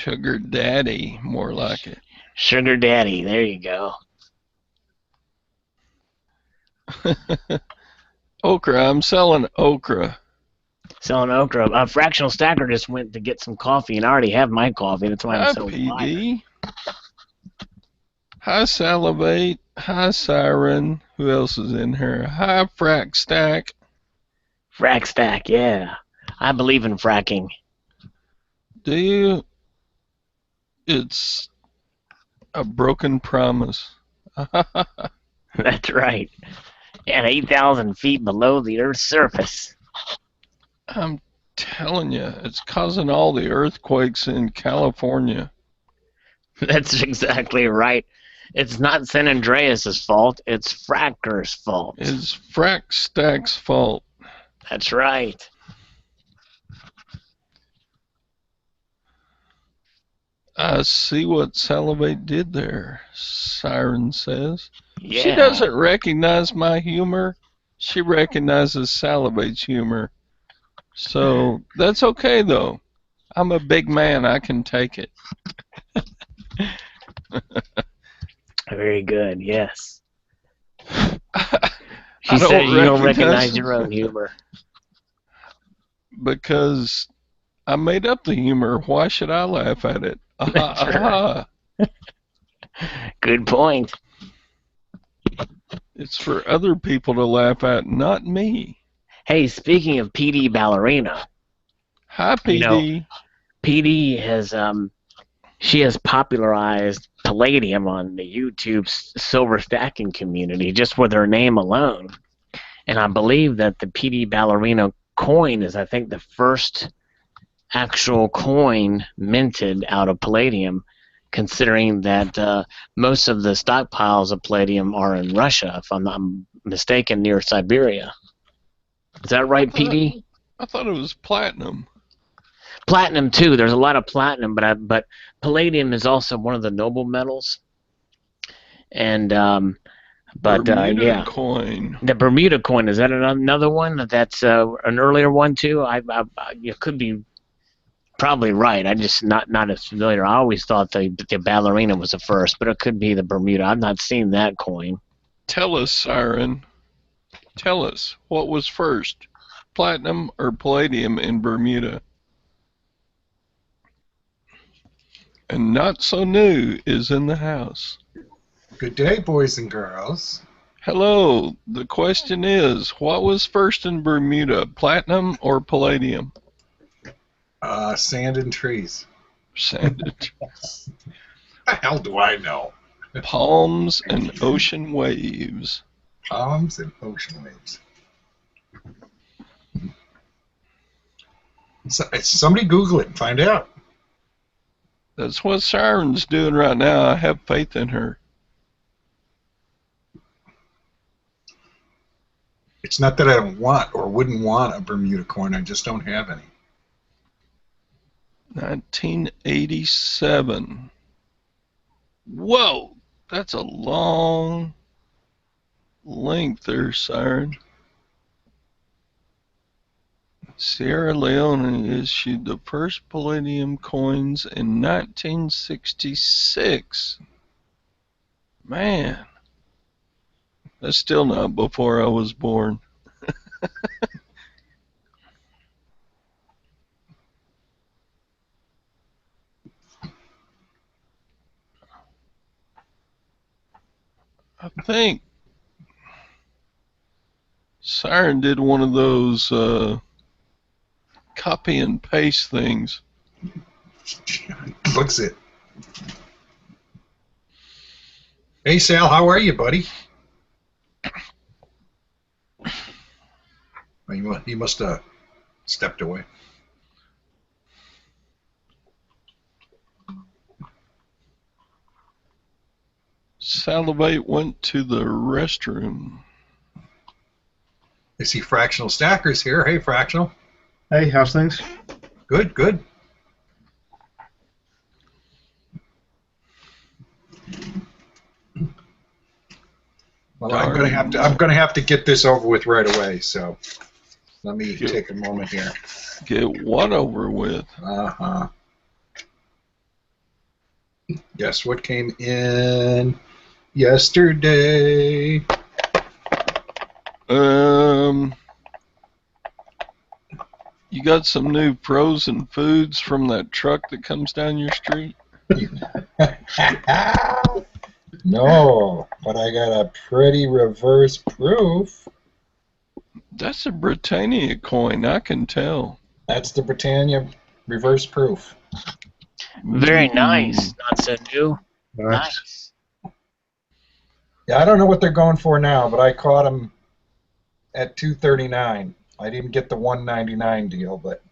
Sugar daddy, more like it. Sugar daddy, there you go. Okra, I'm selling okra. Selling okra. A fractional stacker just went to get some coffee, and I already have my coffee. That's why I'm Hi, so wired. PD. Hi, Salivate. Hi, Siren. Who else is in here? Hi, Frack Stack. Frack stack, yeah. I believe in fracking. Do you? It's a broken promise. That's right. And 8,000 feet below the Earth's surface. I'm telling you, it's causing all the earthquakes in California. That's exactly right. It's not San Andreas' fault. It's Fracker's fault. It's Frack Stack's fault. That's right. I see what Salivate did there, Siren says. Yeah. She doesn't recognize my humor. She recognizes Salivate's humor. So that's okay, though. I'm a big man. I can take it. Very good, yes. I She said you don't recognize your own humor. Because I made up the humor. Why should I laugh at it? Good point. It's for other people to laugh at, not me. Hey, speaking of PD Ballerina. Hi, PD. You know, PD has she has popularized Palladium on the YouTube silver stacking community just with her name alone. And I believe that the PD Ballerina coin is, I think, the first actual coin minted out of Palladium, considering that most of the stockpiles of Palladium are in Russia, if I'm not mistaken, near Siberia. Is that right, PD? I thought it was platinum. Platinum too. There's a lot of platinum, but Palladium is also one of the noble metals. And Bermuda yeah, coin. the Bermuda coin, is that another one? That's an earlier one too. You could be probably right. I'm just not as familiar. I always thought the Ballerina was the first, but it could be the Bermuda. I've not seen that coin. Tell us, Siren. Tell us, what was first, platinum or palladium in Bermuda? And Not So New is in the house. Good day, boys and girls. Hello. The question is, what was first in Bermuda, platinum or palladium? Sand and trees. Sand and trees. The hell do I know? Palms and ocean waves. Palms and ocean waves. So, somebody Google it and find out. That's what Siren's doing right now. I have faith in her. It's not that I don't want or wouldn't want a Bermuda coin. I just don't have any. 1987. Whoa! That's a long length there, Siren. Sierra Leone issued the first palladium coins in 1966. Man, that's still not before I was born. I think Siren did one of those copy and paste things. Looks it. Hey, Sal, how are you, buddy? You must have stepped away. Salivate went to the restroom. I see Fractional Stackers here. Hey, Fractional. Hey, how's things? Good, good. Well, I'm gonna have to get this over with right away. So let me take a moment here. Get what over with? Uh-huh. Guess what came in yesterday? You got some new frozen foods from that truck that comes down your street? No, but I got a pretty reverse proof. That's a Britannia coin, I can tell. That's the Britannia reverse proof. Very nice. Not so new. Nice. Yeah, I don't know what they're going for now, but I caught them at $2.39. I didn't get the $1.99 deal, but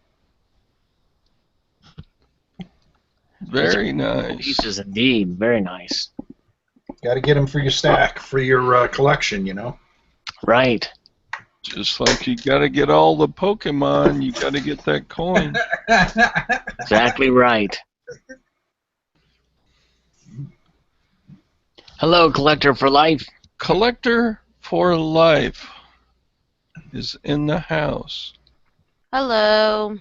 Very nice. Pieces indeed. Very nice. got to get them for your stack, for your collection, you know. Right. Just like you got to get all the Pokemon, you got to get that coin. Exactly right. Hello, Collector for Life. Collector for Life is in the house. Hello.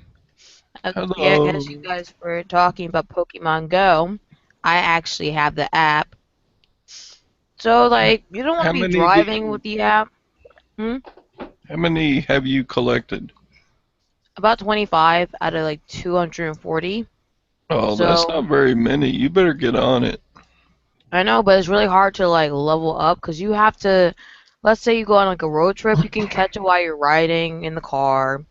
Hello. Yeah, as you guys were talking about Pokemon Go, I actually have the app. So, like, you don't want How to be many driving with the app. How many have you collected? About 25 out of like 240. Oh, So, that's not very many. You better get on it. I know, but it's really hard to like level up because you have to. Let's say you go on like a road trip, you can catch it while you're riding in the car,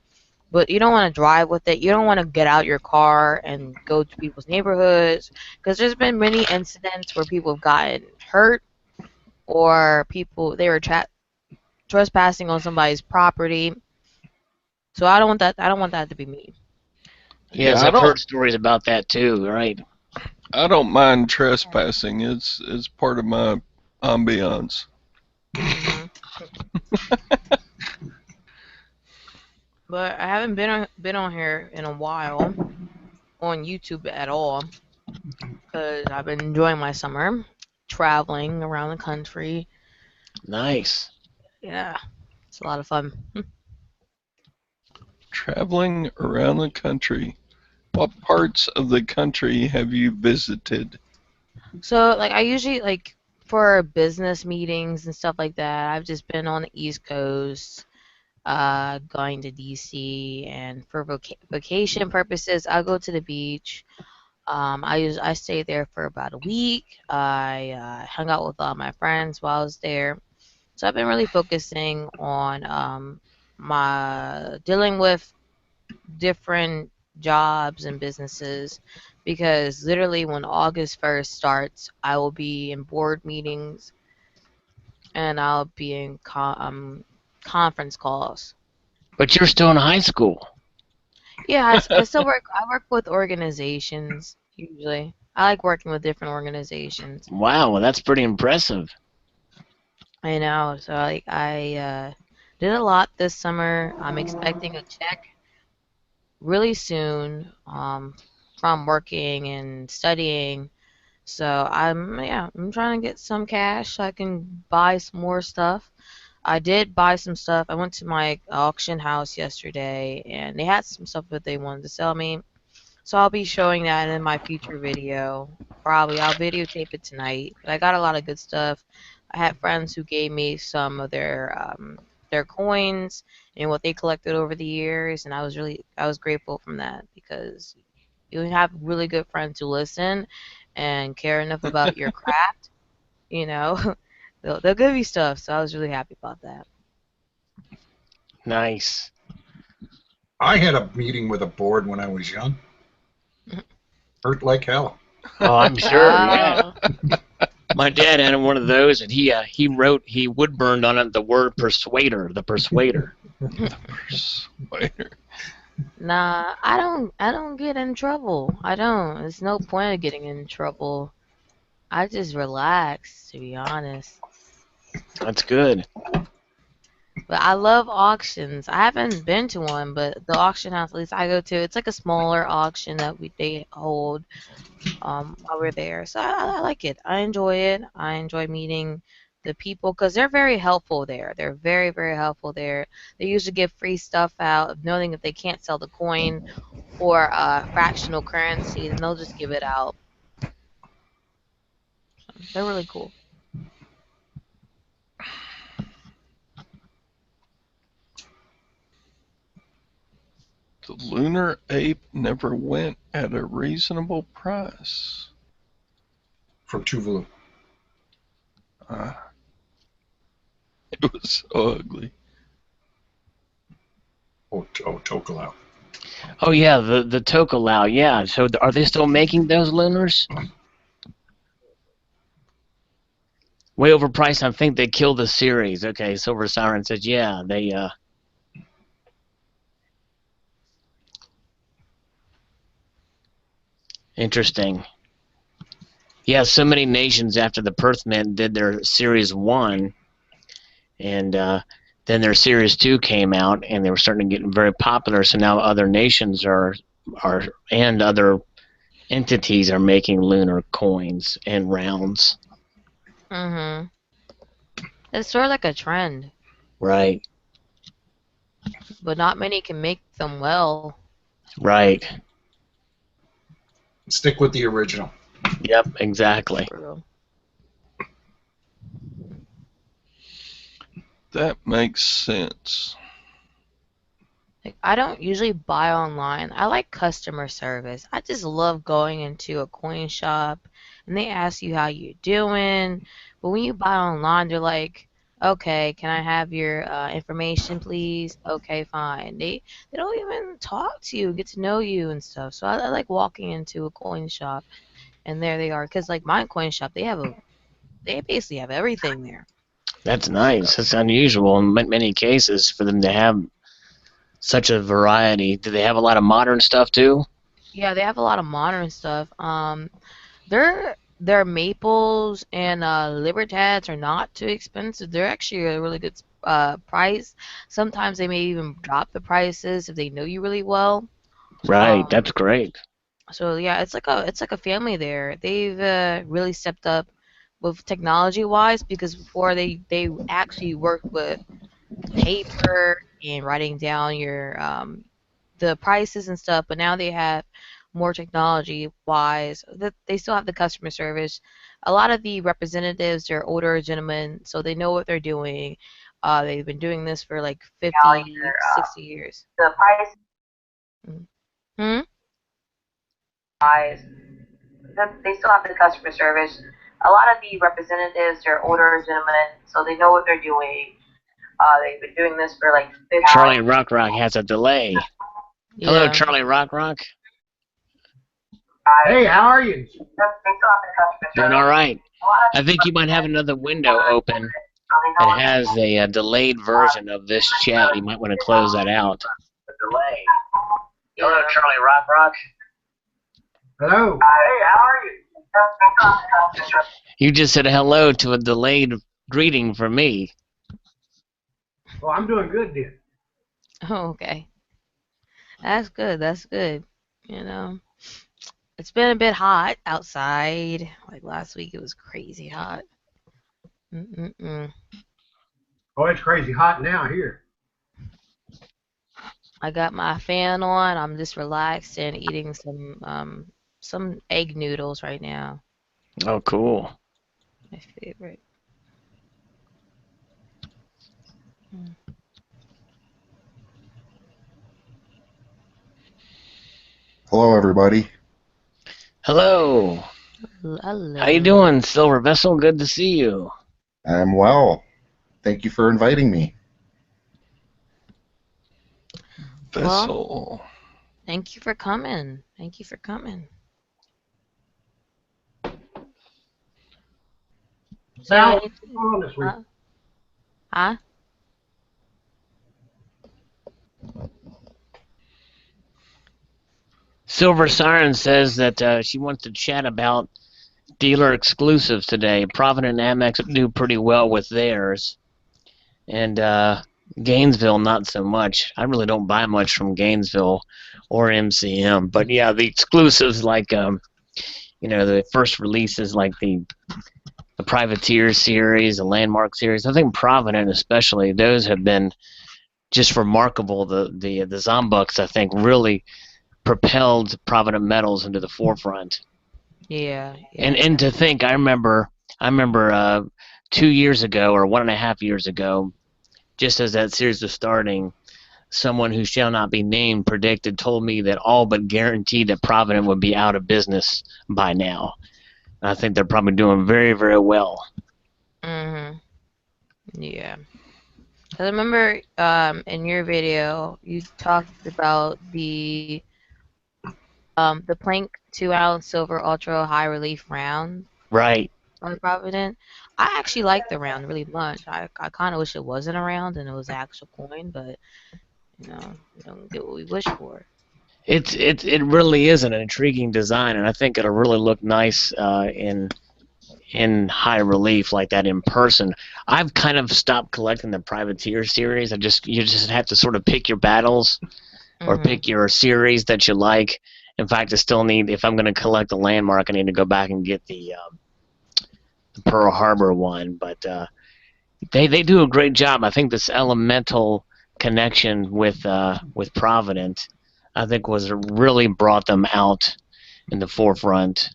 but you don't want to drive with it. You don't want to get out your car and go to people's neighborhoods because there's been many incidents where people have gotten hurt or people they were trespassing on somebody's property. So I don't want that. I don't want that to be me. Yes, Yeah, I've heard stories about that too. Right. I don't mind trespassing. It's part of my ambiance. hmm But I haven't been on here in a while on YouTube at all because I've been enjoying my summer, traveling around the country. Nice. Yeah, it's a lot of fun. Traveling around the country. What parts of the country have you visited? So like I usually like for business meetings and stuff like that, I've just been on the East Coast, going to DC, and for vacation purposes, I'll go to the beach. I stayed there for about a week. I hung out with all my friends while I was there. So I've been really focusing on my dealing with different jobs and businesses because literally when August 1st starts, I will be in board meetings and I'll be in conference calls. But you're still in high school. Yeah, I still work. I work with organizations usually. I like working with different organizations. Wow, well, that's pretty impressive. I know. So like I did a lot this summer. I'm expecting a check really soon from working and studying. So I'm trying to get some cash so I can buy some more stuff. I did buy some stuff. I went to my auction house yesterday and they had some stuff that they wanted to sell me. So I'll be showing that in my future video. Probably I'll videotape it tonight. But I got a lot of good stuff. I had friends who gave me some of their coins and what they collected over the years, and I was grateful from that because you have really good friends who listen and care enough about your craft. You know, they'll give you stuff. So I was really happy about that. Nice. I had a meeting with a board when I was young. Hurt like hell. Oh, I'm sure. Yeah. Oh, My dad had one of those, and he wood burned on it the word persuader, the persuader. Persuader. nah, I don't get in trouble. I don't. There's no point of getting in trouble. I just relax, to be honest. That's good. But I love auctions. I haven't been to one, but the auction house at least I go to, it's like a smaller auction that they hold while we're there. So I like it. I enjoy it. I enjoy meeting the people because they're very helpful there. They're very, very helpful there. They usually give free stuff out, knowing if they can't sell the coin or fractional currency, then they'll just give it out. They're really cool. The lunar ape never went at a reasonable price. From Tuvalu. It was so ugly. Oh, Tokelau. Oh yeah, the Tokelau. Yeah. So are they still making those lunars? Way overpriced. I think they killed the series. Okay, Silver Siren says, yeah, they. Interesting. Yeah, so many nations after the Perthmen did their Series 1, and then their Series 2 came out, and they were starting to get very popular, so now other nations and other entities are making lunar coins and rounds. Mm-hmm. It's sort of like a trend, Right, but not many can make them well. right. Stick with the original. Yep, exactly. True. That makes sense. Like, I don't usually buy online. I like customer service. I just love going into a coin shop and they ask you how you doing. But when you buy online, they're like, "Okay, can I have your information, please?" Okay, fine. They don't even talk to you, get to know you and stuff. So I like walking into a coin shop and there they are. Cause like my coin shop, they basically have everything there. That's nice. That's unusual in many cases for them to have such a variety. Do they have a lot of modern stuff too? Yeah, they have a lot of modern stuff. Their maples and Libertads are not too expensive. They're actually a really good price. Sometimes they may even drop the prices if they know you really well. Right, Um, that's great. so yeah, it's like a family there. They've really stepped up with technology wise because before they actually worked with paper and writing down your the prices and stuff, but now they have more technology wise. That they still have the customer service. A lot of the representatives are older gentlemen, so they know what they're doing. They've been doing this for like 50, 60 years. The price Mm. Hmm? wise, they still have the customer service. A lot of the representatives are older gentlemen, so they know what they're doing. They've been doing this for like 50 Charlie Rock Rock has a delay. Hello, Yeah. Charlie Rock Rock. Hey, how are you? They still have the customer service. Doing all right. A lot of I think you might have another window open so they know that has a delayed version of this chat. You might want to close that out. the delay. Hello, Charlie Rock Rock. Hello. Hey, how are you? They still have the customer service. You just said hello to a delayed greeting from me. Well, I'm doing good, dear. Oh, okay. That's good. That's good. You know, it's been a bit hot outside. Like last week, it was crazy hot. Mm-mm-mm. Oh, it's crazy hot now here. I got my fan on. I'm just relaxed and eating some egg noodles right now. Oh, cool. My favorite. Mm. Hello, everybody. Hello. How you Hello. doing, Silver Vessel? Good to see you. I'm well. Thank you for inviting me. Well, Vessel. thank you for coming. Thank you for coming. Sal, So, what's going on this week? huh? Silver Siren says that she wants to chat about dealer exclusives today. Provident and APMEX do pretty well with theirs, and Gainesville not so much. I really don't buy much from Gainesville or MCM, but yeah, the exclusives like the first releases like the Privateer series, the Landmark series. I think Provident especially, those have been just remarkable. The Zombucks, I think, really propelled Provident metals into the forefront. Yeah. And to think, I remember I remember 2 years ago or 1.5 years ago, just as that series was starting, someone who shall not be named told me that all but guaranteed that Provident would be out of business by now. And I think they're probably doing very, very well. Mhm. Yeah. 'Cause I remember in your video you talked about the Plank 2-ounce silver ultra high relief round Right. on Provident. I actually like the round really much. I kind of wish it wasn't a round and it was an actual coin, but we don't get what we wish for. It really is an intriguing design, and I think it'll really look nice in high relief like that in person. I've kind of stopped collecting the Privateer series. You just have to sort of pick your battles or Mhm. pick your series that you like. In fact, I still need, if I'm going to collect a landmark, I need to go back and get the Pearl Harbor one. But they do a great job. I think this elemental connection with Provident, I think, was really brought them out in the forefront,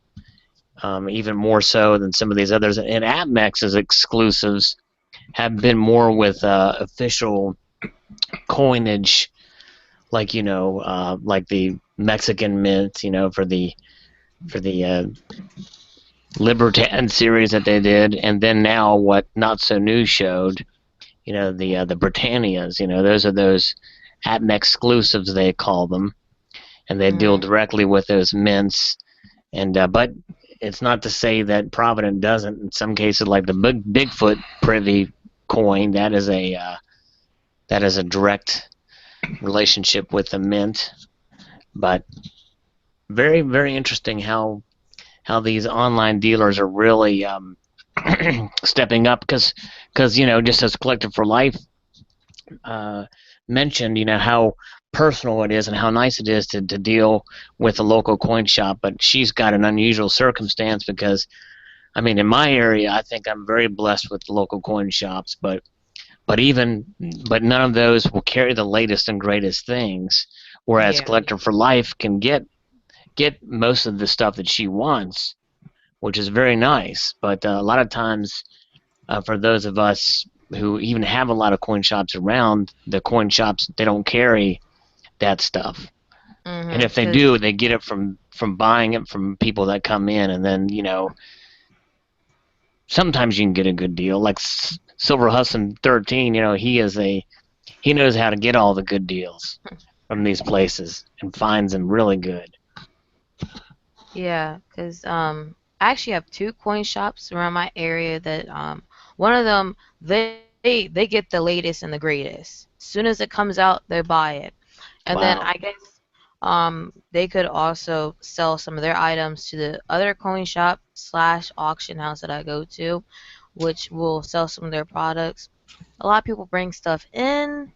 even more so than some of these others. And APMEX's exclusives have been more with official coinage, like like the Mexican mint, for the Libertad series that they did, and then now what Not So New showed, the Britannias, those APMEX exclusives they call them, and they deal Mhm. directly with those mints. And but it's not to say that Provident doesn't. In some cases, like the Bigfoot privy coin, that is a direct relationship with the mint. But very, very interesting how these online dealers are really stepping up, because just as Collector for Life uh, mentioned, how personal it is and how nice it is to deal with a local coin shop. But she's got an unusual circumstance because, I mean, in my area, I think I'm very blessed with local coin shops, but none of those will carry the latest and greatest things, whereas Yeah. Collector for Life can get most of the stuff that she wants, which is very nice. But a lot of times, for those of us who even have a lot of coin shops around, the coin shops, they don't carry that stuff. And Mhm. if they 'Cause do, they get it from buying it from people that come in, and then sometimes you can get a good deal. Like Silver Hudson 13, he knows how to get all the good deals from these places and finds them really good. yeah, 'cause I actually have two coin shops around my area that one of them they get the latest and the greatest. As soon as it comes out, they buy it. And then I Wow. guess they could also sell some of their items to the other coin shop slash auction house that I go to, which will sell some of their products. A lot of people bring stuff in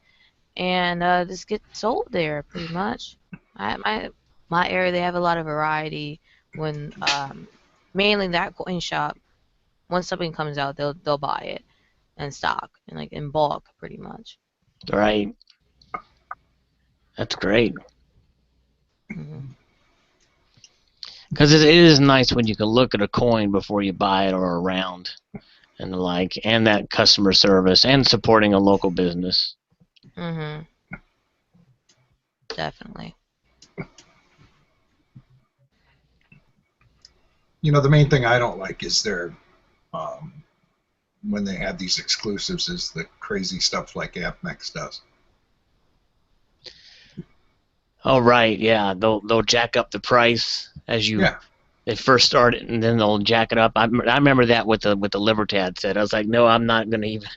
and just get sold there pretty much. My area, they have a lot of variety when mainly that coin shop. Once something comes out, they'll buy it in stock and like in bulk pretty much. Right. That's great. Hmm. Because it is nice when you can look at a coin before you buy it or a round and the like, and that customer service and supporting a local business. Hmm. Definitely. The main thing I don't like is their um, when they have these exclusives is the crazy stuff like APMEX does. Oh, right, yeah. They'll jack up the price as Yeah, they first start it, and then they'll jack it up. I remember that with the Libertad set. I was like, no, I'm not gonna even.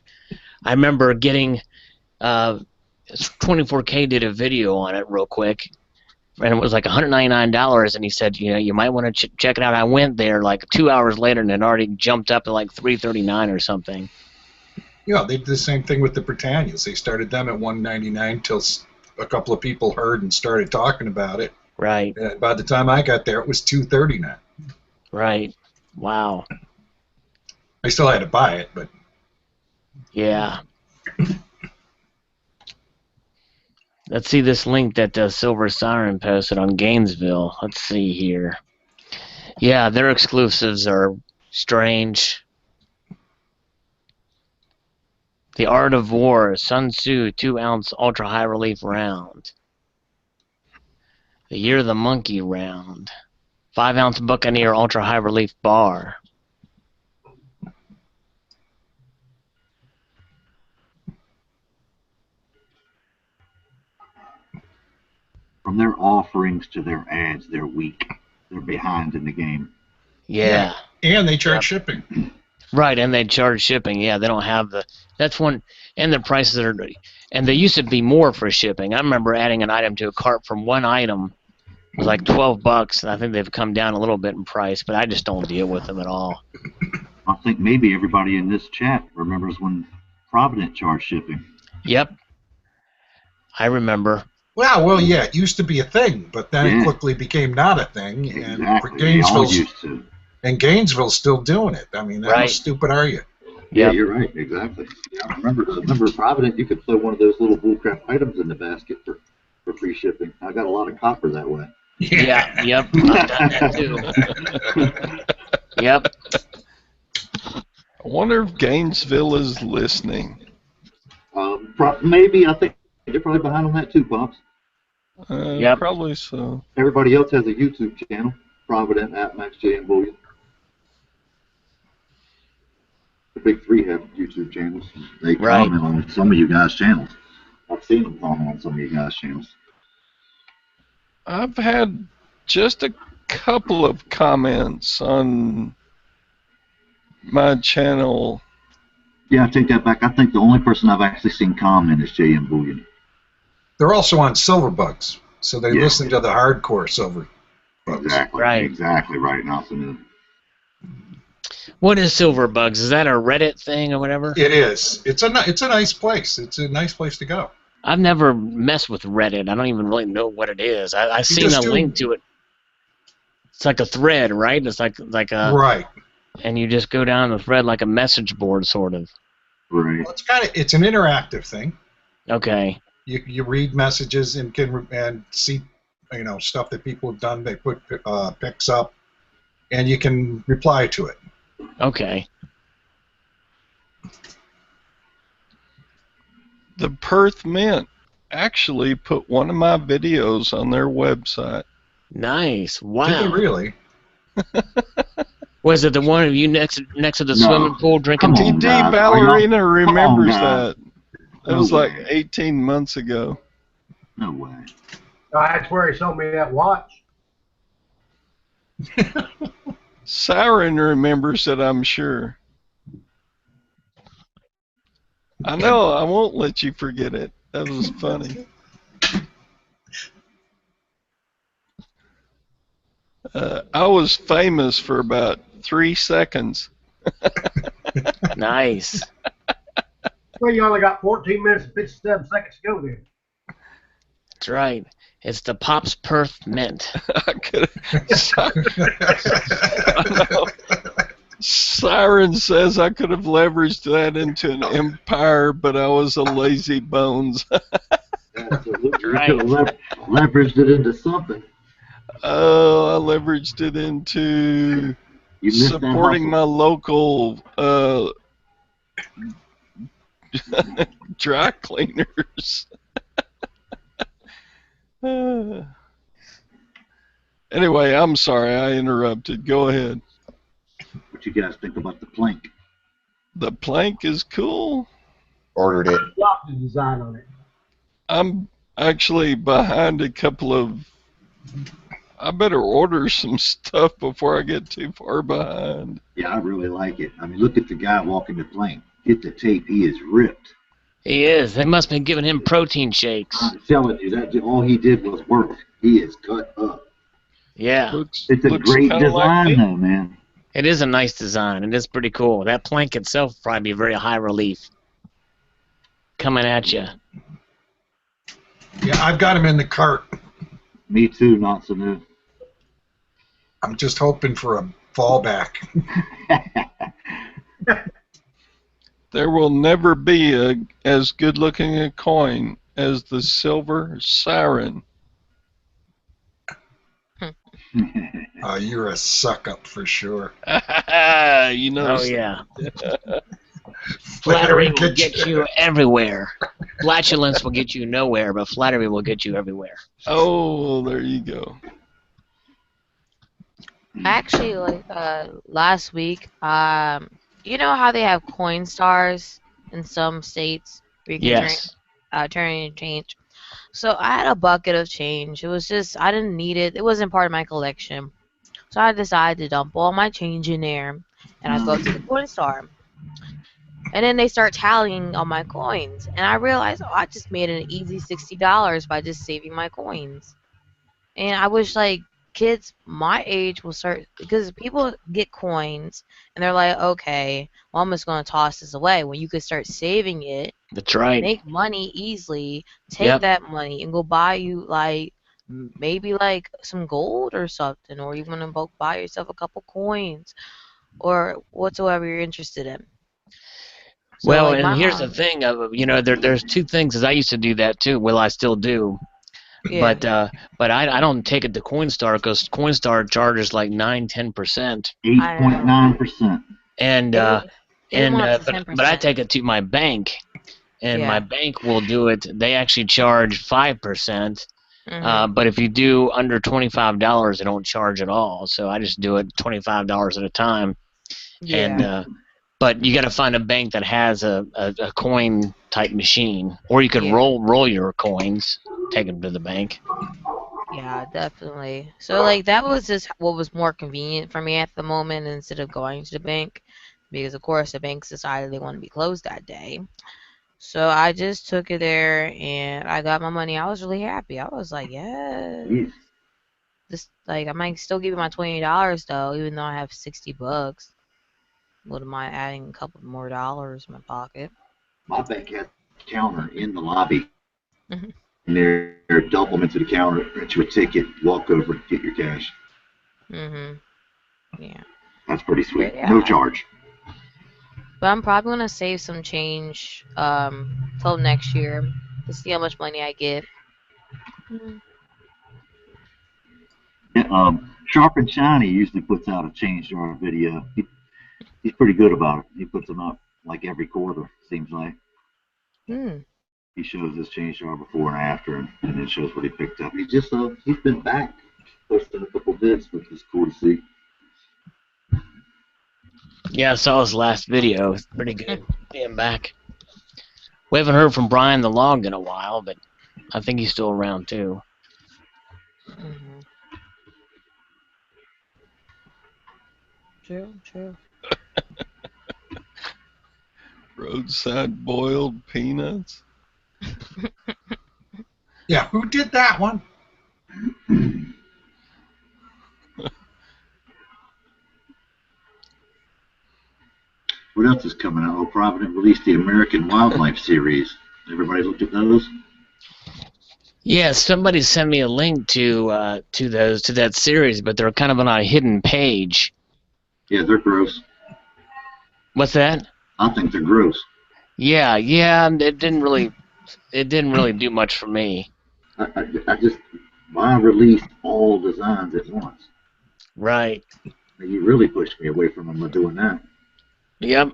I remember getting 24K did a video on it real quick, and it was like $199, and he said, you might want to check it out. I went there like 2 hours later, and it already jumped up to like 339 or something. they did the same thing with the Britannias. They started them at 199 till a couple of people heard and started talking about it. Right. And by the time I got there, it was 239. Right. Wow. I still had to buy it, but Yeah. Let's see this link that Silver Siren posted on Gainesville. Let's see here. Yeah, their exclusives are strange. The Art of War, Sun Tzu 2-ounce ultra high relief round. The Year of the Monkey round. 5-ounce Buccaneer ultra high relief bar. From their offerings to their ads, they're weak. They're behind in the game. Yeah. And they charge shipping. Right, and they charge shipping. Yeah, they don't have the. That's one. And the prices are. And they used to be more for shipping. I remember adding an item to a cart from one item. It was like $12, and I think they've come down a little bit in price, but I just don't deal with them at all. I think maybe everybody in this chat remembers when Provident charged shipping. Yep. I remember. Well, yeah, it used to be a thing, but then it quickly became not a thing. Exactly. And Gainesville's still doing it. I mean, how stupid are you? Yeah, you're right. Exactly. Yeah, I remember Provident, you could throw one of those little bullcrap items in the basket for free shipping. I got a lot of copper that way. Yeah, yep. I've done that too. Yep. I wonder if Gainesville is listening. Maybe. I think they're probably behind on that too, Pops. Yep. Probably so. Everybody else has a YouTube channel. Provident, APMEX, JMBullion. The big three have YouTube channels. They comment on some of you guys' channels. I've seen them comment on some of you guys' channels. I've had just a couple of comments on my channel. Yeah, I take that back. I think the only person I've actually seen comment is JMBullion. They're also on Silverbugs, so they listen to the hardcore Silverbugs. Exactly. Right. Exactly right. Nelson. What is Silverbugs? Is that a Reddit thing or whatever? It is. It's a nice place. It's a nice place to go. I've never messed with Reddit. I don't even really know what it is. I've seen a link to it. It's like a thread, right? It's like a right. And you just go down the thread like a message board, sort of. Right. Well, it's an interactive thing. Okay. You read messages and can see stuff that people have done. They put pics up, and you can reply to it. Okay. The Perth Mint actually put one of my videos on their website. Nice. Wow. Did they really? Was it the one of you next to the swimming pool drinking tea? TD Ballerina remembers that. That was like 18 months ago. No way. That's where he sold me that watch. Siren remembers it, I'm sure. I know, I won't let you forget it. That was funny. I was famous for about 3 seconds. Nice. Well, you only got 14 minutes and 57 seconds to go there. That's right. It's the Pops Perth Mint. Siren says I could have leveraged that into an empire, but I was a lazy bones. Absolutely. Right. You could have leveraged it into something. Oh, I leveraged it into supporting my local dry cleaners. Anyway, I'm sorry I interrupted. Go ahead. What you guys think about the plank? The plank is cool. Ordered it. Lock the design on it. I'm actually behind a couple of... I better order some stuff before I get too far behind. Yeah, I really like it. I mean, look at the guy walking the plank. Get the tape. He is ripped. He is. They must have been giving him protein shakes. I'm telling you, that all he did was work. He is cut up. Yeah. It's a great design, though, man. It is a nice design. It is pretty cool. That plank itself will probably be very high relief. Coming at you. Yeah, I've got him in the cart. Me too, not so new. I'm just hoping for a fallback. There will never be as good-looking a coin as the silver siren. You're a suck-up for sure. You know. Oh, yeah. Flattery will get you everywhere. Flatulence will get you nowhere, but flattery will get you everywhere. Oh, there you go. Actually, like last week, you know how they have coin stars in some states where you can Yes. turn in change. So I had a bucket of change. It was just I didn't need it. It wasn't part of my collection. So I decided to dump all my change in there, and I go to the coin star. And then they start tallying on my coins, and I realized, oh, I just made an easy $60 by just saving my coins. And I wish like kids my age will start because people get coins and they're like, okay, well, I'm just gonna toss this away. When you could start saving it, That's right. make money easily, take Yep. that money and go buy you like maybe like some gold or something, or you want to buy yourself a couple coins or whatsoever you're interested in. So Well, like and my here's the mom, thing of there's two things, as I used to do that too. Well, I still do, yeah, but I don't take it to Coinstar because Coinstar charges like 9-10%, I know 8.9%. and they want up to but I 10%. take it to my bank, and my Yeah. bank will do it. They actually charge 5%. Mhm. But if you do under $25, they don't charge at all. So I just do it $25 at a time, and Yeah. but you got to find a bank that has a coin type machine, or you could Yeah. roll your coins, take them to the bank. Yeah, definitely. So like that was just what was more convenient for me at the moment instead of going to the bank because of course the banks decided they want to be closed that day. So I just took it there and I got my money. I was really happy. I was like, yeah, Jeez. this like I might still give you my $20 though, even though I have $60. Wouldn't mind adding a couple more dollars in my pocket. My bank had a counter in the lobby, Mhm. and they'd dump them into the counter, print you a ticket, walk over, get your cash. Mhm. Yeah. That's pretty sweet. But No yeah, charge. but I'm probably gonna save some change till next year to see how much money I get. Mm. Yeah, Sharp and Shiny usually puts out a change jar video. He's pretty good about it. He puts them out like every quarter, seems like. Hmm. He shows his change jar before and after, and then shows what he picked up. He's been back posting a couple bits, which is cool to see. Yeah, I saw his last video. It's pretty good. Being back. We haven't heard from Brian the Log in a while, but I think he's still around too. Mm-hmm. True. True. Roadside boiled peanuts. Yeah, who did that one? What else is coming out? Oh, Provident released the American Wildlife series. Everybody looked at those? Yeah, somebody sent me a link to that series, but they're kind of on a hidden page. Yeah, they're gross. What's that? I think they're gross. Yeah, it didn't really do much for me. I just, why release all designs at once? Right. You really pushed me away from them doing that. Yep.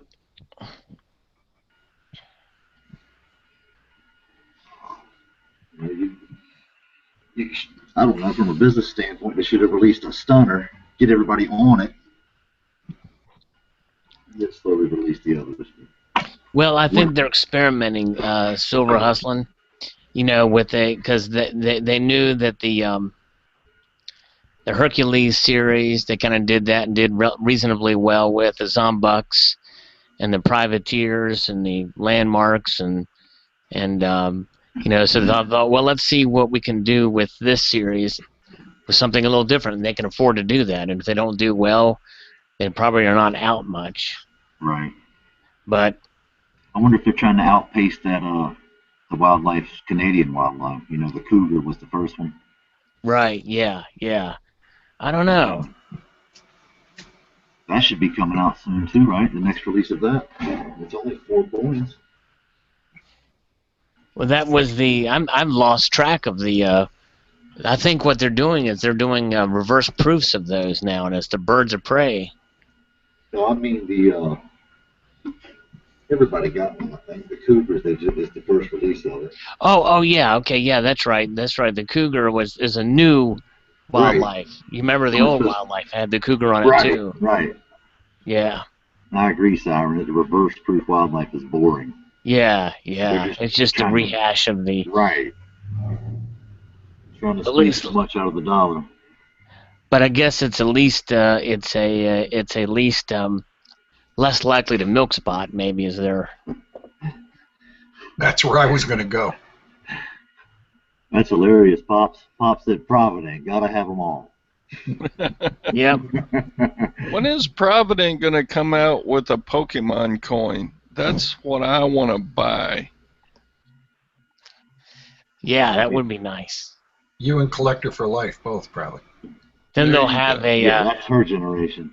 You, you, I don't know, from a business standpoint, they should have released a stunner, get everybody on it, and then slowly release the others. Well, I think they're experimenting, Silver Hustling, with because they knew that the Hercules series, they kind of did that and did reasonably well with the Zombucks and the Privateers and the Landmarks and so they thought, well, let's see what we can do with this series with something a little different, and they can afford to do that. And if they don't do well, they probably are not out much. Right. But I wonder if they're trying to outpace that the wildlife, Canadian wildlife. The cougar was the first one. right, yeah. I don't know. That should be coming out soon too, right? The next release of that. It's only 4 coins. Well, that was I've lost track of the. I think what they're doing is they're doing reverse proofs of those now, and it's the birds of prey. No, I mean the Everybody got one, I think. The Cougars, is the first release of it. Oh, yeah. Okay, yeah, that's right. That's right. The cougar is a new wildlife. You remember the old wildlife had the cougar on it too. Right. Yeah. I agree, Siren. The reverse-proof wildlife is boring. Yeah. It's just a rehash of the. Right. Trying to At squeeze least, as much out of the dollar. but I guess it's at least it's at least less likely to milk spot. Maybe is there. That's where I was going to go. That's hilarious, Pops. Pops said Provident. Gotta have them all. Yep. When is Provident going to come out with a Pokemon coin? That's what I want to buy. Yeah, that would be nice. You and Collector for Life, both probably. Then There they'll you have go. a. Yeah, that's her generation.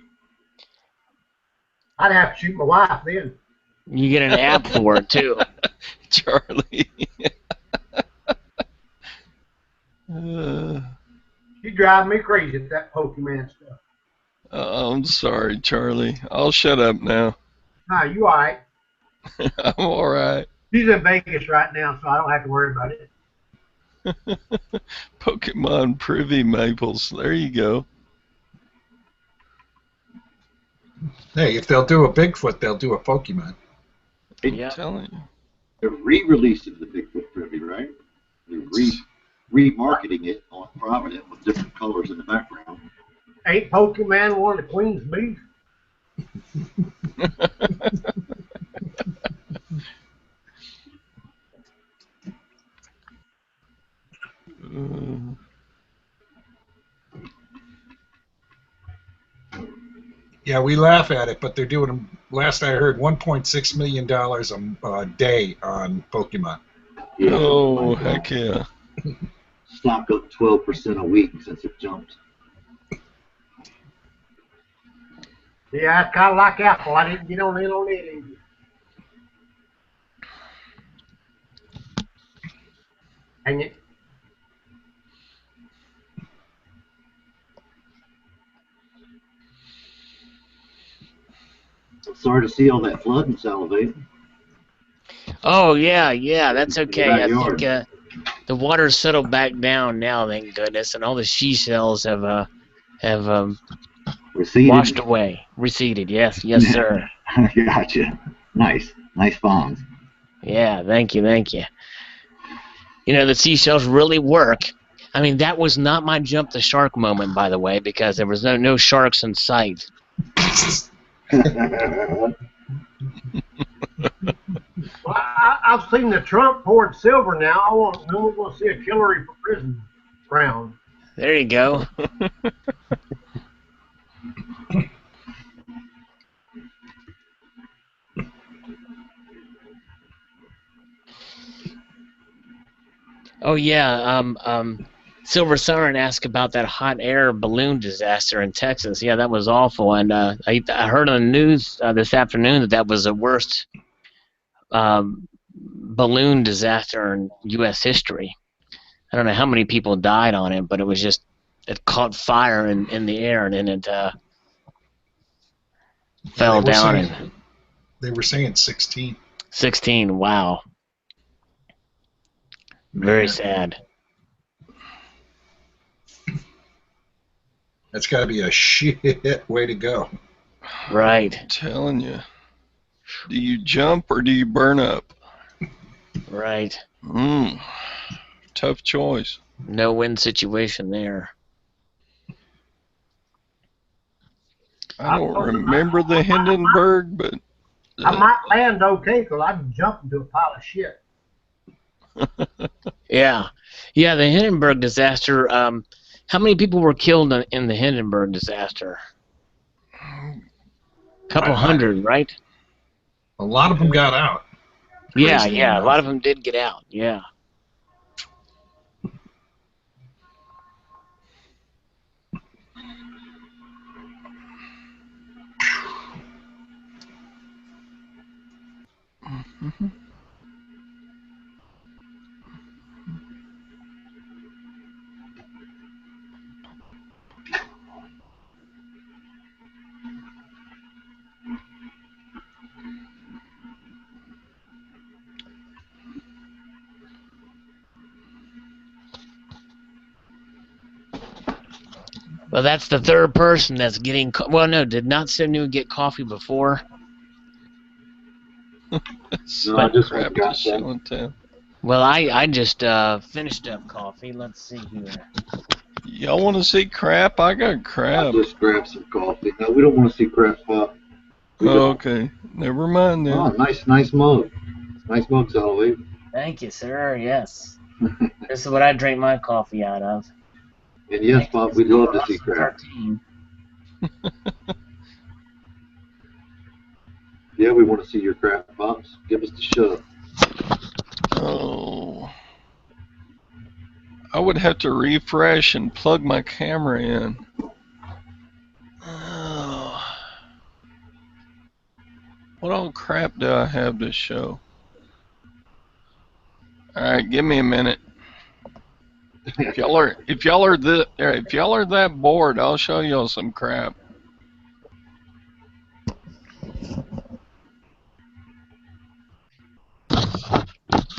I'd have to shoot my wife then. You get an app for it too. Charlie. She drive me crazy with that Pokemon stuff. I'm sorry, Charlie. I'll shut up now. Nah, you all right. I'm all right. She's in Vegas right now, so I don't have to worry about it. Pokemon Privy Maples. There you go. Hey, if they'll do a Bigfoot, they'll do a Pokemon. Yeah. I'm telling you. They're re-releasing the Bigfoot Privy, right? They're remarketing it on Provident with different colors in the background. Ain't Pokemon one of the Queen's beef? Yeah, we laugh at it, but they're doing them. Last I heard, $1.6 million a day on Pokemon. Yeah, Oh, heck yeah. Stock up 12% a week since it jumped. Yeah, it's kind of like Apple. I didn't get on in on it either. And it, Sorry to see all that flooding, Salivate. Oh yeah. That's okay. I Backyard. think the water's settled back down now. Thank goodness, and all the seashells have Receded. washed away, receded. Yes, sir. Gotcha. Nice bonds. Yeah, thank you. You know, the seashells really work. I mean, that was not my jump the shark moment, by the way, because there was no sharks in sight. well, I've seen the Trump poured silver now. We're going to see a Hillary for prison round. There you go. Oh yeah, Silver Siren asked about that hot air balloon disaster in Texas. Yeah, that was awful, and I heard on the news this afternoon that was the worst balloon disaster in U.S. history. I don't know how many people died on it, but it caught fire in the air, and then it fell down. They were saying 16. 16, wow. Very sad. That's got to be a shit way to go. Right. I'm telling you. Do you jump or do you burn up? Right. Tough choice. No win situation there. I don't remember the Hindenburg, but... I might land okay because I can jump into a pile of shit. Yeah, the Hindenburg disaster. How many people were killed in the Hindenburg disaster? Couple hundred, right? A lot of them got out. Yeah, Crazy a enough. lot of them did get out. Yeah. Well, that's the third person that's getting. Well, no, did not Sinu get coffee before? No, I just went Crap and got to show some. and tell. Well, I just finished up coffee. Let's see here. Y'all want to see crap? I got I crap. just grabbed some coffee. No, we don't want to see crap pop. We don't. Okay, never mind then. Oh, nice mug. Nice mug, Soloway. Thank you, sir. Yes. This is what I drink my coffee out of. And yes, Bob, we'd love to see crap. 13. Yeah, we want to see your crap pops. Give us the shove. Oh. I would have to refresh and plug my camera in. Oh. What all crap do I have to show? Alright, give me a minute. If y'all are that bored, I'll show y'all some crap.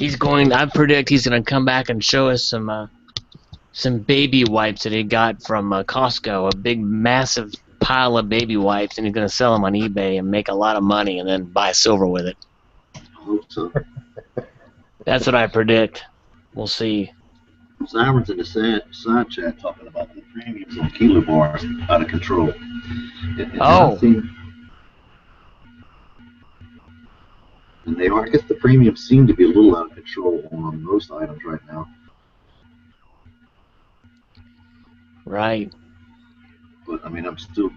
I predict he's going to come back and show us some baby wipes that he got from Costco, a big massive pile of baby wipes, and he's going to sell them on eBay and make a lot of money and then buy silver with it. I hope so. That's what I predict. We'll see. Siren's in the side chat talking about the premiums on kilo bars out of control. And and they are. I guess the premiums seem to be a little out of control on most items right now. Right. But I mean, I'm still,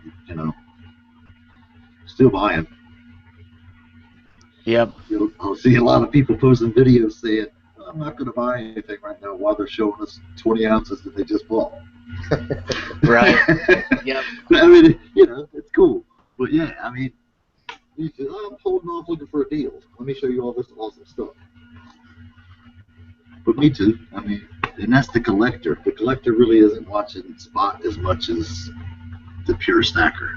still buying. Yep. I'll see a lot of people posting videos saying, I'm not going to buy anything right now while they're showing us 20 ounces that they just bought. Right. Yep. I mean, it's cool. But yeah, I mean, you say, I'm holding off looking for a deal. Let me show you all this awesome stuff. But me too. I mean, and that's the collector. The collector really isn't watching spot as much as the pure stacker.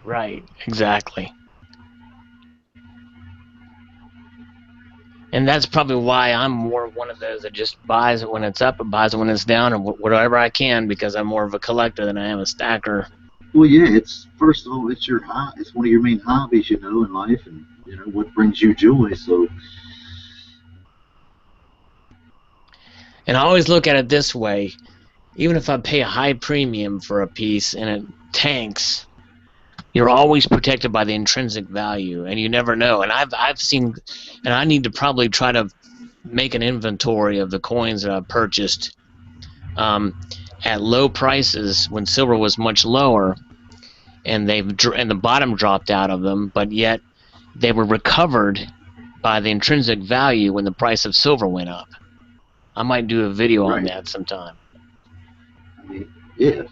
Right. Exactly. And that's probably why I'm more one of those that just buys it when it's up and buys it when it's down and whatever I can, because I'm more of a collector than I am a stacker. Well, yeah, it's first of all, it's it's one of your main hobbies, in life, and what brings you joy. So, and I always look at it this way: even if I pay a high premium for a piece and it tanks, you're always protected by the intrinsic value, and you never know. And I've seen, and I need to probably try to make an inventory of the coins that I've purchased at low prices when silver was much lower, and the bottom dropped out of them, but yet they were recovered by the intrinsic value when the price of silver went up. I might do a video on that sometime. I mean, yeah.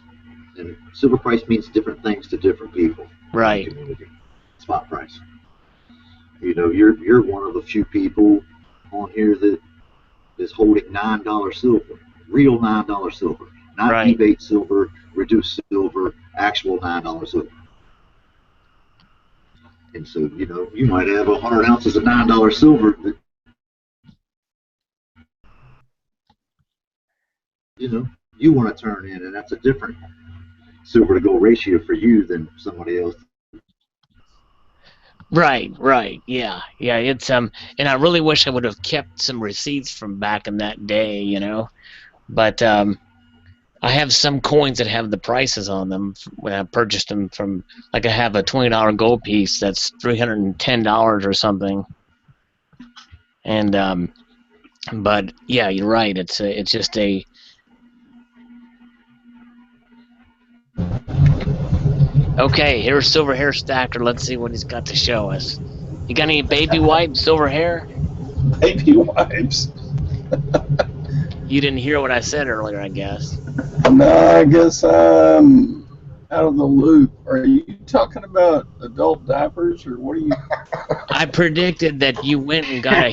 And silver price means different things to different people. Right. In the community. Spot price. You're one of the few people on here that is holding $9 silver, real $9 silver, not debate silver, reduced silver, actual $9 silver. And so you might have 100 ounces of $9 silver that you want to turn in, and that's a different silver to gold ratio for you than somebody else. Right, yeah. It's and I really wish I would have kept some receipts from back in that day, but I have some coins that have the prices on them when I purchased them from, like I have a $20 gold piece that's $310 or something, and but yeah, you're right. It's just a. Okay, here's Silver Hair Stacker. Let's see what he's got to show us. You got any baby wipes, Silver Hair? Baby wipes? You didn't hear what I said earlier, I guess. No, I guess I'm out of the loop. Are you talking about adult diapers, or what are you? I predicted that you went and got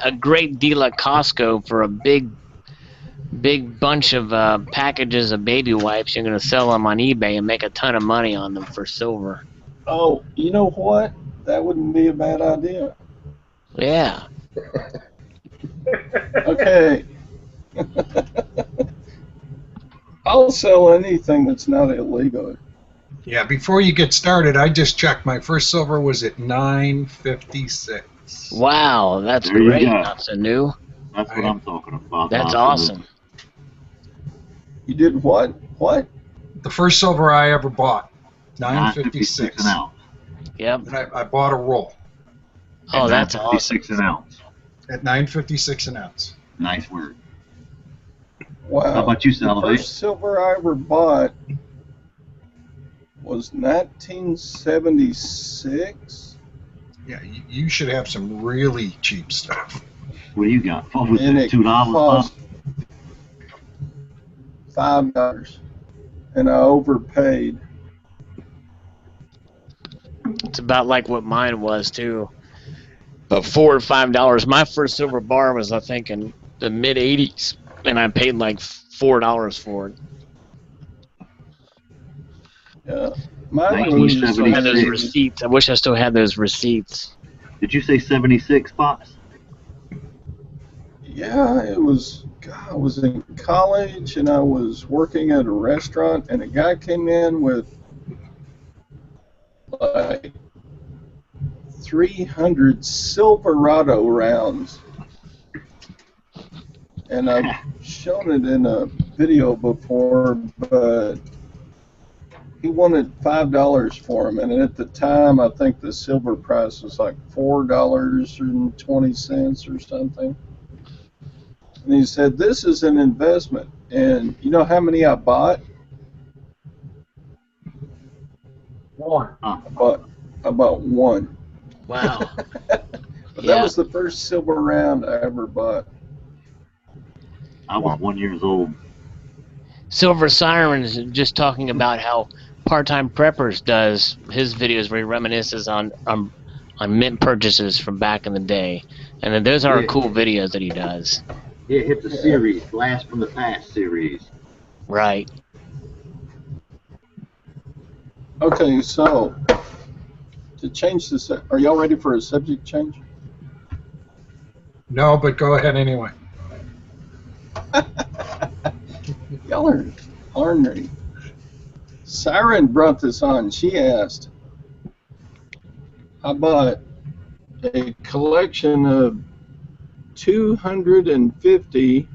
a great deal at Costco for a big bunch of packages of baby wipes. You're going to sell them on eBay and make a ton of money on them for silver. Oh, you know what? That wouldn't be a bad idea. Yeah. Okay. I'll sell anything that's not illegal. Yeah, before you get started, I just checked. My first silver was at 956. Wow, that's There you great. go. Not so new. That's what I'm talking about. That's Not so awesome. You did what? What? The first silver I ever bought, 956 956. an ounce. Yep. And I bought a roll Oh, At that's 956 awesome. an ounce. at 956 an ounce. Nice word. Wow. How about you, The Salivate? first silver I ever bought was 1976. Yeah, you should have some really cheap stuff. What do you got? What was And it? it $2 cost Bob? $5. And I overpaid. It's about like what mine was too. About $4 or $5. My first silver bar was, I think, in the mid '80s, and I paid like $4 for it. Yeah. Mine I wish I was still had those 1976. receipts. I wish I still had those receipts. Did you say 76, Pops? yeah, it was, God, I was in college and I was working at a restaurant and a guy came in with like 300 Silverado rounds. And I've shown it in a video before, but he wanted $5 for them. And at the time, I think the silver price was like $4.20 or something. And he said, this is an investment. And you know how many I bought? One. I bought one. Wow. But Yeah. that was the first silver round I ever bought. I was 1 year old. Silver Siren is just talking about how Part-Time Preppers does his videos where he reminisces on mint purchases from back in the day. And then those are Yeah. cool videos that he does. Yeah, hit the series, Blast from the Past series. Right. Okay, so to change this, are y'all ready for a subject change? No, but go ahead anyway. Y'all are ornery. Siren brought this on. She asked, I bought a collection of 250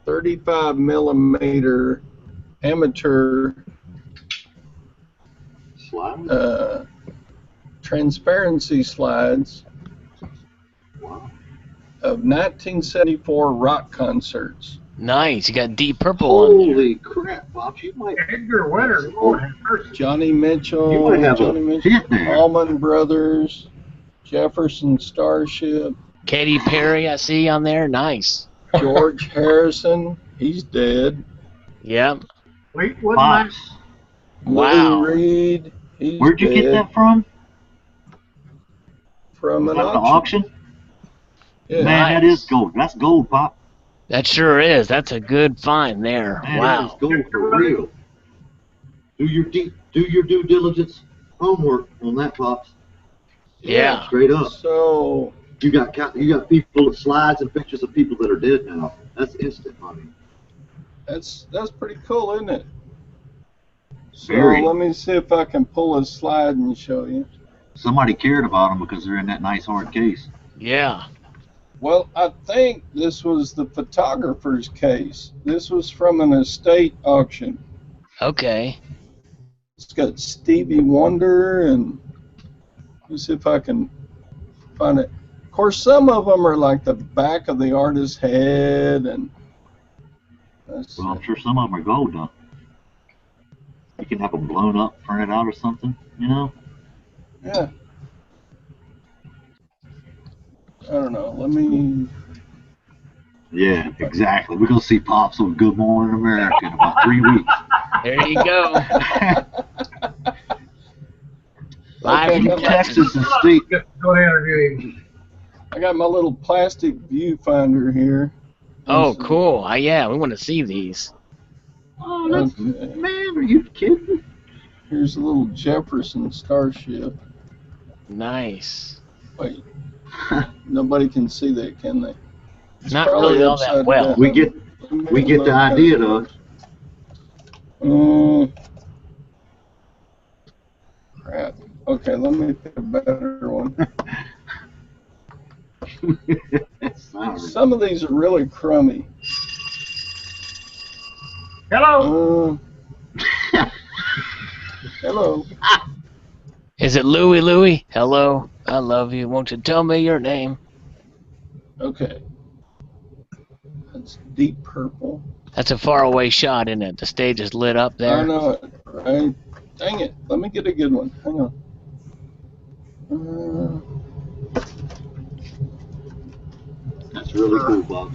35 millimeter amateur Slide? transparency slides Wow. of 1974 rock concerts. Nice. You got Deep Purple on there. Holy crap, Pops. You might Edgar Winter. Lord have mercy. Johnny Mitchell, You might have Johnny a Mitchell, hit there. Allman Brothers, Jefferson Starship, Katy Perry, I see on there. Nice. George Harrison, he's dead. Yep. Fleetwood Mac. Pops. Wow. Willie Reed, he's Where'd you get dead. that from? From Was an that an auction. auction? Yeah. Man, that is gold. That's gold, Pop. That sure is. That's a good find there. Man, Wow. that is gold for real. Do your due diligence homework on that, Pops. Yeah. Straight up. So You got people with slides and pictures of people that are dead now. That's instant money. that's pretty cool, isn't it? So Very. let me see if I can pull a slide and show you. Somebody cared about them because they're in that nice hard case. Yeah. Well, I think this was the photographer's case. This was from an estate auction. Okay. It's got Stevie Wonder and let's see if I can find it. Of course, some of them are like the back of the artist's head, and that's, Well, I'm sure some of them are gold, though. You can have them blown up, printed out or something, you know? yeah. I don't know. Let me. Yeah, exactly. We're going to see Pops on Good Morning America in about 3 weeks. There you go. Live Okay, from come Texas. Texas and state. Go to interview him. I got my little plastic viewfinder here. Oh, cool. Yeah, we want to see these. Oh, that's, Okay. man, are you kidding? Here's a little Jefferson Starship. Nice. Wait, nobody can see that, can they? It's Not probably really all that upside well. down. We get Let me We get look the at idea, it. though. Crap. Okay, let me pick a better one. Some of these are really crummy. Hello. Hello. Is it Louie? Hello, I love you. Won't you tell me your name? Okay. That's deep purple. That's a faraway shot, isn't it? The stage is lit up there. I know it, right? Dang it. Let me get a good one. Hang on. That's really cool, Bob.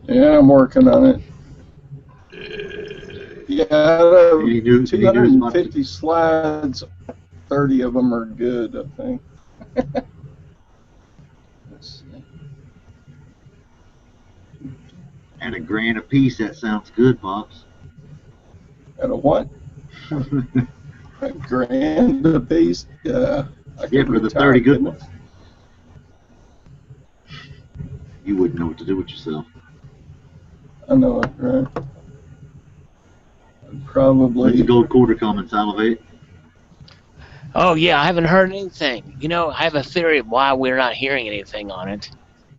Yeah, I'm working on it. Yeah, out of Any news 250 slides, 30 of them are good, I think. Let's see. At $1,000 a piece, that sounds good, Pops. At a what? $1,000 a piece? Yeah. Yeah, for the 30 good ones. You wouldn't know what to do with yourself. I know it, right? I'd probably. When's the gold quarter coming, Salivate? Oh, yeah, I haven't heard anything. You know, I have a theory of why we're not hearing anything on it.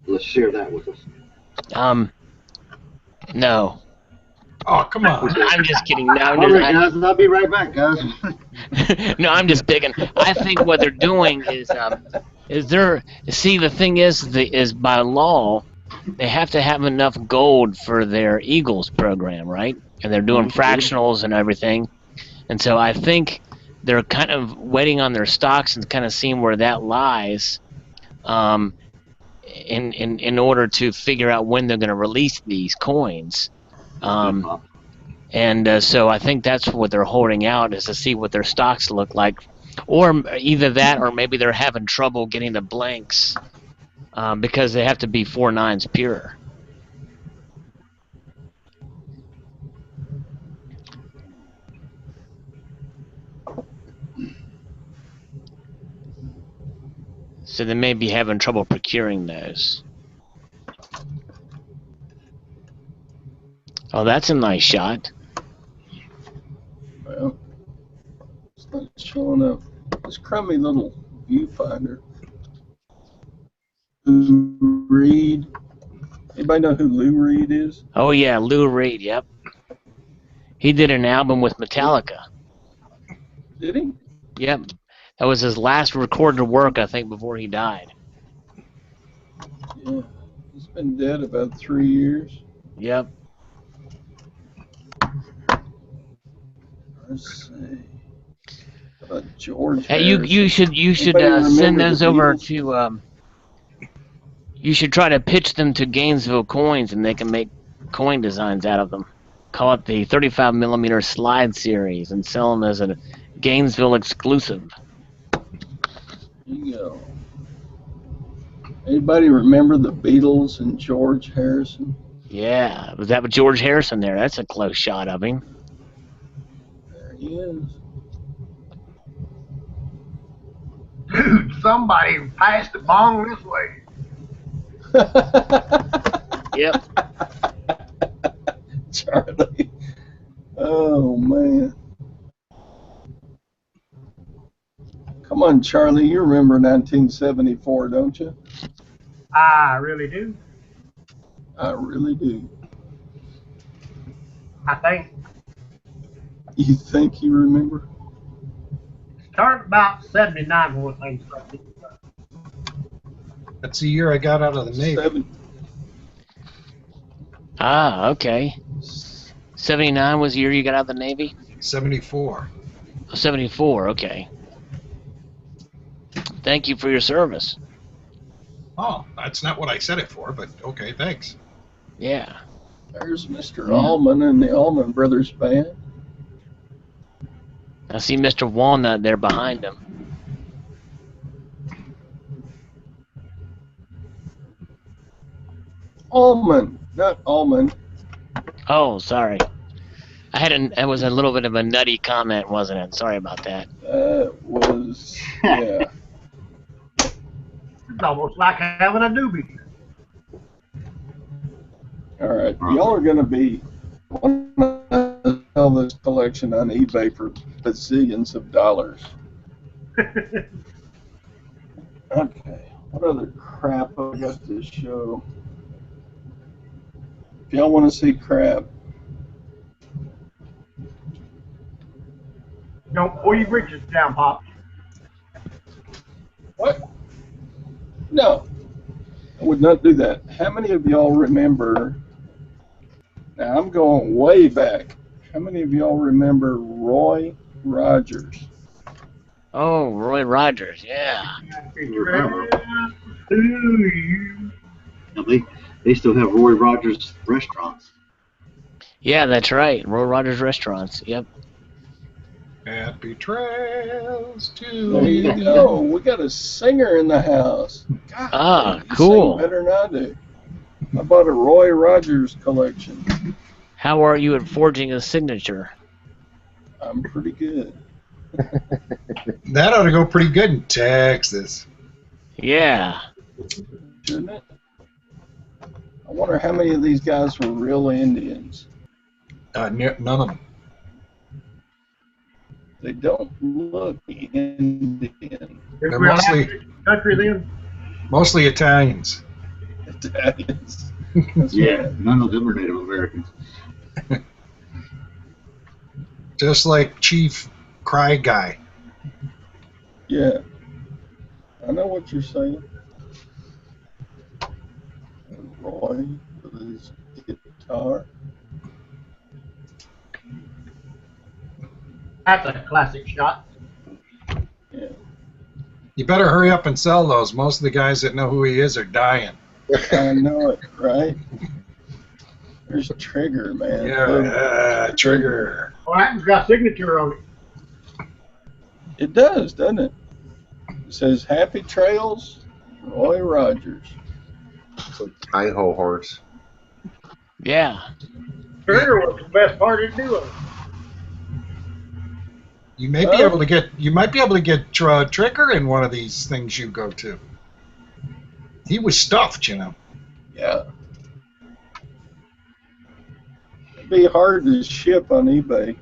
Let's share that with us. No. Oh, come on. I'm just kidding. No, All right, guys, I'll be right back, guys. No, I'm just digging. I think what they're doing is they're, see, the thing is by law, they have to have enough gold for their Eagles program, right? And they're doing fractionals and everything. And so I think they're kind of waiting on their stocks and kind of seeing where that lies in order to figure out when they're going to release these coins. And so I think that's what they're holding out, is to see what their stocks look like. Or either that, or maybe they're having trouble getting the blanks because they have to be 4.9s pure. So they may be having trouble procuring those. Oh, that's a nice shot. Well, it's not showing up. This crummy little viewfinder. Lou Reed. Anybody know who Lou Reed is? Oh, yeah, Lou Reed, yep. He did an album with Metallica. Did he? Yep. That was his last recorded work, I think, before he died. Yeah. He's been dead about 3 years. Yep. Let's see. George. Hey, you should send those over to. You should try to pitch them to Gainesville Coins, and they can make coin designs out of them. Call it the 35mm slide series, and sell them as a Gainesville exclusive. There you go. Anybody remember the Beatles and George Harrison? Yeah, was that with George Harrison there? That's a close shot of him. There he is. Dude, somebody passed the bong this way. Yep. Charlie. Oh, man. Come on, Charlie. You remember 1974, don't you? I really do. I really do. I think. You think you remember? Started about 79 when things started. That's the year I got out of the Navy. Ah, okay. 79 was the year you got out of the Navy? 74. 74, okay. Thank you for your service. Oh, that's not what I said it for, but okay, thanks. Yeah. There's Mr. Allman and the Allman Brothers Band. I see Mr. Walnut there behind him. Allman, not Allman. Oh, sorry. It was a little bit of a nutty comment, wasn't it? Sorry about that. Was, yeah. It's almost like having a doobie. All right, y'all are going to be want to sell this collection on eBay for bazillions of dollars. Okay, what other crap I got to show? If y'all want to see crap, Don't pull your britches down, Pop. what? No, I would not do that. How many of y'all remember? Now I'm going way back. How many of y'all remember Roy Rogers? Oh, Roy Rogers, yeah. Now, they still have Roy Rogers restaurants. Yeah, that's right. Roy Rogers restaurants. Yep. Happy trails to There you go. We got a singer in the house. God, Ah, you cool. sing better than I do. I bought a Roy Rogers collection. How are you at forging a signature? I'm pretty good. That ought to go pretty good in Texas. Yeah. Shouldn't it? I wonder how many of these guys were real Indians. None of them. They don't look Indian. They're mostly country then. Mostly Italians. Italians. Yeah, none of them are Native Americans. Just like Chief Cry Guy. Yeah. I know what you're saying. And Roy with his guitar. That's a classic shot. Yeah. You better hurry up and sell those. Most of the guys that know who he is are dying. I know it, right? There's a trigger, man. Yeah, Trigger. Well, that's got signature on it. It does, doesn't it? It says Happy Trails, Roy Rogers. It's like Idaho horse. Yeah. Trigger was the best part to do it. You may be able to get. You might be able to get Trigger in one of these things you go to. He was stuffed, you know. Yeah. It'd be hard to ship on eBay.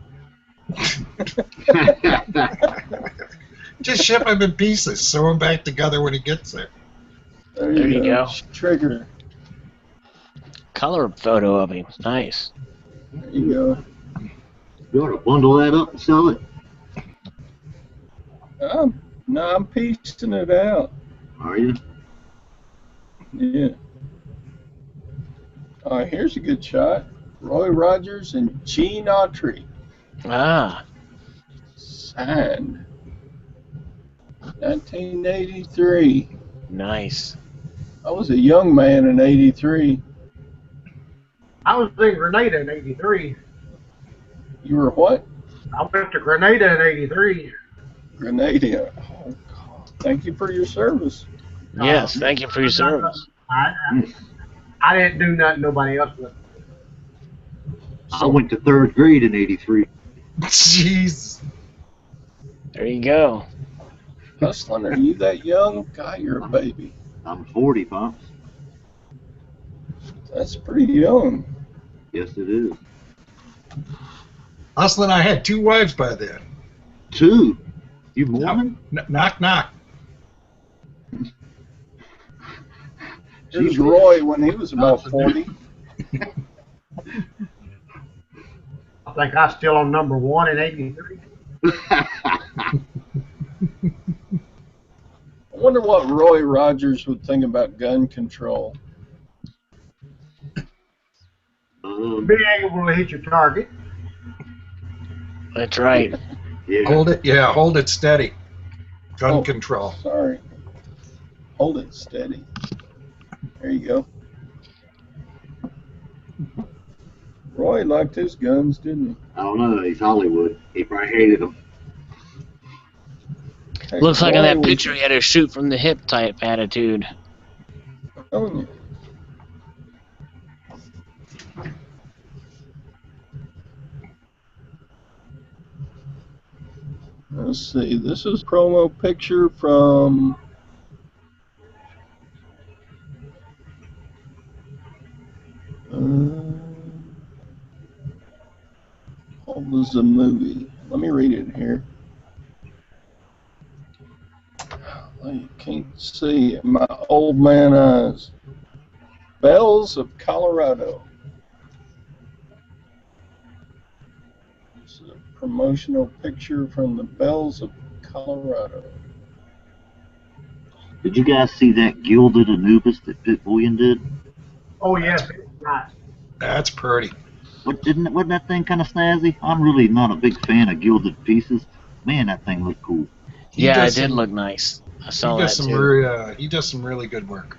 Just ship him in pieces. Sew him back together when he gets there. There you go. Trigger. Color photo of him. Nice. There you go. You ought to bundle that up and sell it. No, I'm piecing it out. Are you? Yeah. All right, here's a good shot. Roy Rogers and Gene Autry. Ah. Signed. 1983. Nice. I was a young man in 83. I was in Grenada in '83. You were what? I went to Grenada in '83. Grenada. Oh, God. Thank you for your service. Yes, thank you for your service. I didn't do nothing nobody else would. I went to 3rd grade in '83. Jeez. There you go. Hustling, are you that young? God, you're a baby. I'm 40, Pops. That's pretty young. Yes, it is. Hustling, I had 2 wives by then. 2? You Mormon? Knock, knock. Here's Roy when he was about 40. I think I was still on number 1 in '83. I wonder what Roy Rogers would think about gun control. Being able to hit your target. That's right. Yeah. Hold it steady. Gun control. Sorry. Hold it steady. There you go. Roy liked his guns, didn't he? I don't know. He's Hollywood. He probably hated them. Hey, Looks like in Roy that was- picture he had a shoot from the hip type attitude. telling you. Let's see. This is promo picture from was the movie? Let me read it here. I can't see. My old man eyes. Bells of Colorado. It's a promotional picture from the Bells of Colorado. Did you guys see that gilded Anubis that JMBullion did? Oh yes, it's nice. That's pretty. Wasn't that thing kind of snazzy? I'm really not a big fan of gilded pieces. Man, that thing looked cool. Yeah, it did look nice. I saw that too. He does some really good work.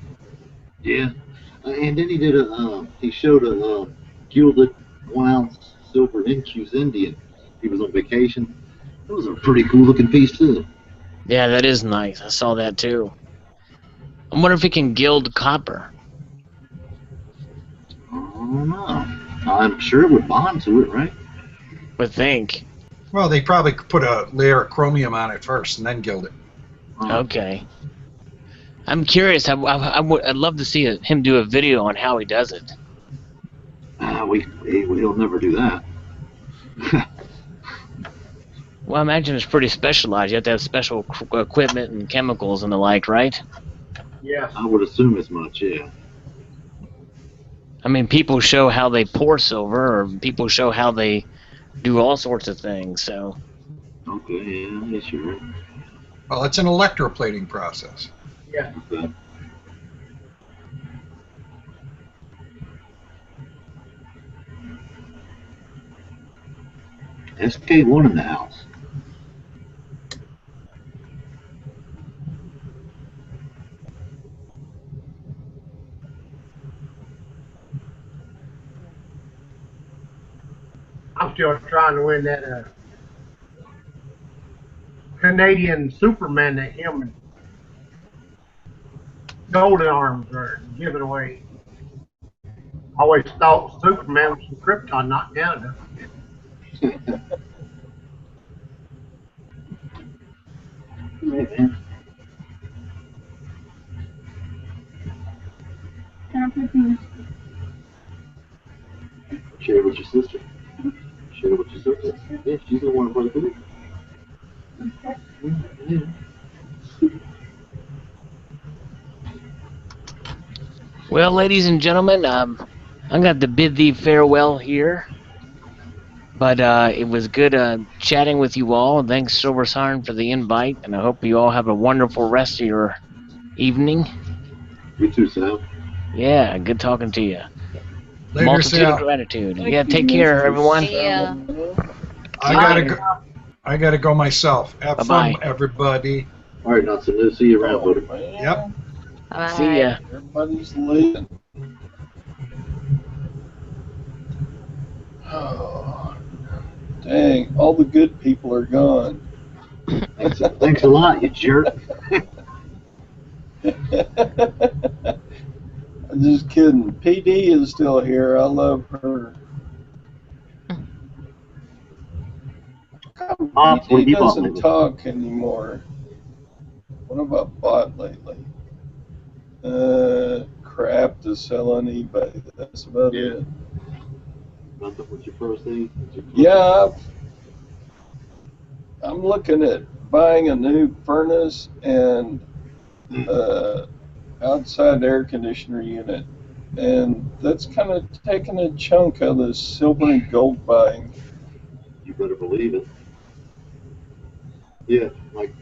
Yeah, and then he did he showed a gilded 1 ounce silver infused Indian. He was on vacation. That was a pretty cool looking piece too. Yeah, that is nice. I saw that too. I wonder if he can gild copper. I don't know. I'm sure it would bond to it, right? Would think. Well, they probably put a layer of chromium on it first and then gild it. Okay. I'm curious. I'd love to see him do a video on how he does it. He'll never do that. Well, I imagine it's pretty specialized. You have to have special equipment and chemicals and the like, right? Yes. I would assume as much, yeah. I mean, people show how they pour silver, or people show how they do all sorts of things, so... Okay, yeah, I guess you're right. Well, it's an electroplating process. Yeah. Okay. SK1 in the house. I'm still trying to win that Canadian Superman that him and Golden Arms are giving away. I always thought Superman was from Krypton, not Canada. Right, man. Share it with your sister. Share it with your sister. Yeah, she's the one who played it. Yeah. Well, ladies and gentlemen, I'm going to have to bid thee farewell here. But it was good chatting with you all. Thanks, Silver Siren, for the invite, and I hope you all have a wonderful rest of your evening. You too, Sal. Yeah, good talking to you. Later, Multitude Sal. of gratitude. Yeah, take care, everyone. Yeah. I gotta go myself. Have Bye-bye. fun, everybody. All right, Nelson. We'll see you around, buddy. Yep. Bye. See ya. Everybody's leaving. Oh, dang, all the good people are gone. Thanks a lot, you jerk. I'm just kidding. PD is still here. I love her. Pops, what have PD you bought doesn't lately? talk anymore. What have I bought lately? Crap to sell on eBay. That's about it. What's your first thing? Yeah, I'm looking at buying a new furnace and outside air conditioner unit, and that's kind of taking a chunk of the silver and gold buying. You better believe it. Yeah, like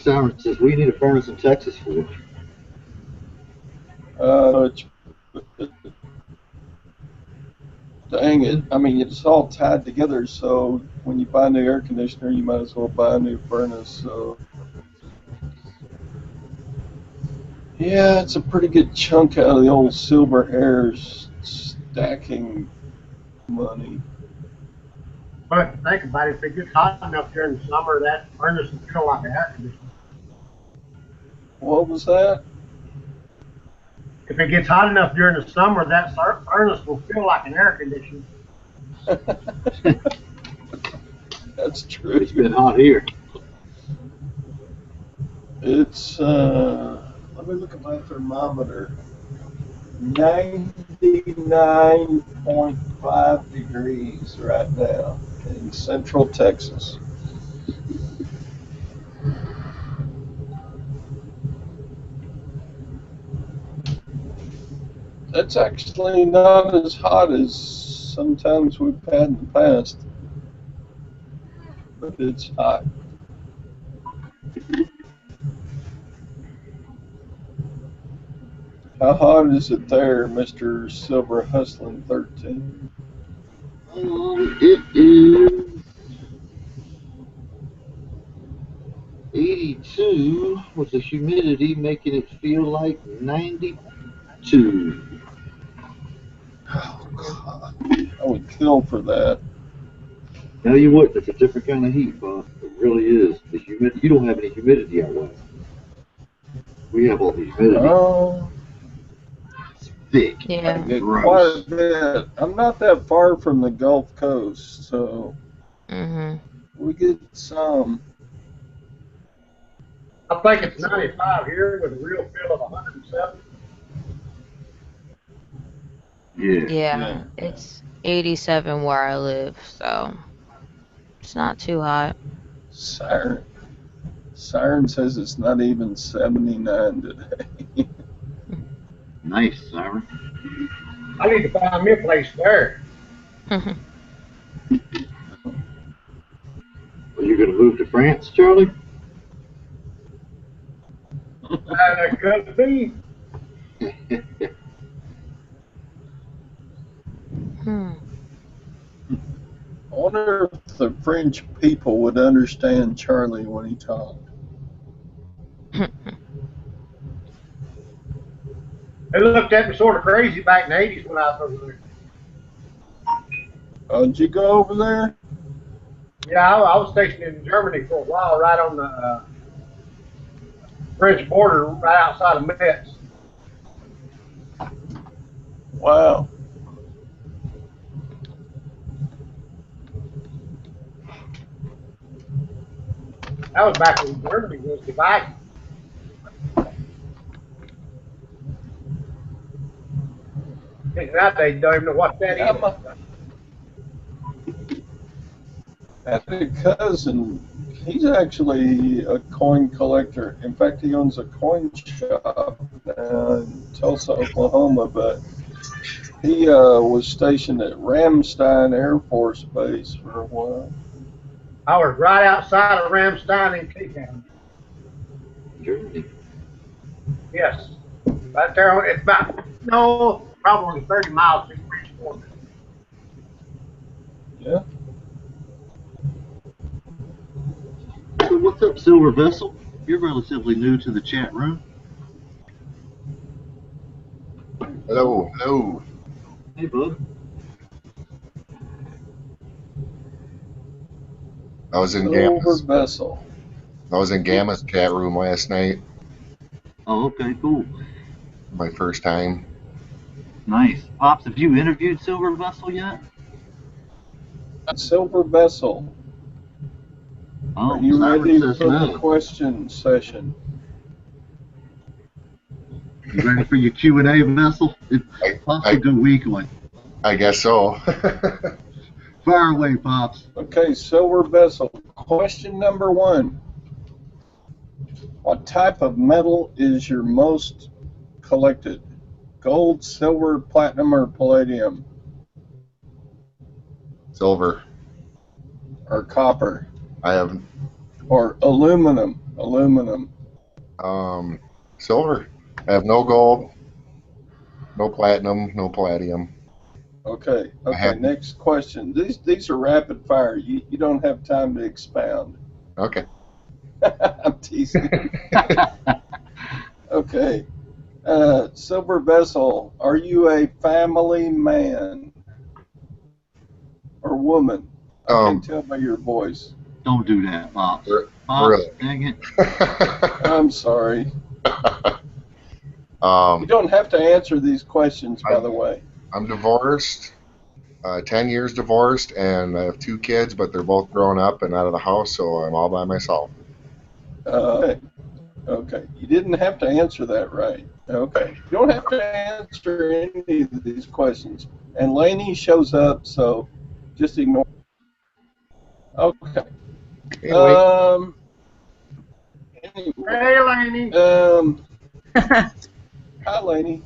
Siren says, we need a furnace in Texas for. Dang it. I mean, it's all tied together, so when you buy a new air conditioner, you might as well buy a new furnace. So, yeah, it's a pretty good chunk out of the old silver hairs stacking money. But think about it, if it gets hot enough during the summer, that furnace will feel like an air conditioner. What was that? If it gets hot enough during the summer, that furnace will feel like an air conditioner. That's true. It's been hot here. It's, let me look at my thermometer. 99.5 degrees right now. in Central Texas. That's actually not as hot as sometimes we've had in the past, but it's hot. How hot is it there, Mr. Silver Hustling 13? It is 82 with the humidity making it feel like 92. Oh, God. I would kill for that. No, you wouldn't. It's a different kind of heat, Bob. It really is. The humidity. You don't have any humidity out west. We have all the humidity. Oh, It's thick. Yeah. I get Gross. quite a bit. I'm not that far from the Gulf Coast, so we get some. I think it's 95 here with a real feel of 107. Yeah. Yeah, it's 87 where I live, so it's not too hot. Siren says it's not even 79 today. Nice, Siren. I need to find me a place there. Are you going to move to France, Charlie? That could be. I wonder if the French people would understand Charlie when he talked. They looked at me sort of crazy back in the 80s when I was over there. Did you go over there? Yeah, I was stationed in Germany for a while, right on the French border, right outside of Metz. Wow. That was back when Germany was divided. Nowadays, you don't even know what that is. I had a cousin. He's actually a coin collector. In fact, he owns a coin shop now in Tulsa, Oklahoma. But he was stationed at Ramstein Air Force Base for a while. I was right outside of Ramstein in Cape Town. Germany. Yes. Right there, it's about, no, probably 30 miles to the French border. Yeah. So what's up, Silver Vessel? You're relatively new to the chat room. Hello, hello. Hey, bud. I was in Silver Vessel. Gamma's chat room last night. Oh, okay, cool. My first time. Nice. Pops, have you interviewed Silver Vessel yet? Silver Vessel. Oh, Are you Siren ready says for no. the question session? You ready for your Q&A, Vessel? Pops will go weekly. I guess so. Fire away, Pops. Okay, Silver Vessel. Question number 1. What type of metal is your most collected? Gold, silver, platinum, or palladium? Silver. Or copper? I have Or aluminum? silver. I have no gold, no platinum, no palladium. Okay, next question. These are rapid fire. You don't have time to expound. Okay. I'm teasing. Okay. Silver Vessel, are you a family man or woman? I can tell by your voice. Don't do that, Pops. Pops, really? dang it. I'm sorry. You don't have to answer these questions, by the way. I'm divorced, 10 years divorced, and I have 2 kids, but they're both grown up and out of the house, so I'm all by myself. Okay. You didn't have to answer that right. Okay. You don't have to answer any of these questions. And Lainey shows up, so just ignore. Okay. Anyway, Anyway, Hey, Laney. hi, Laney.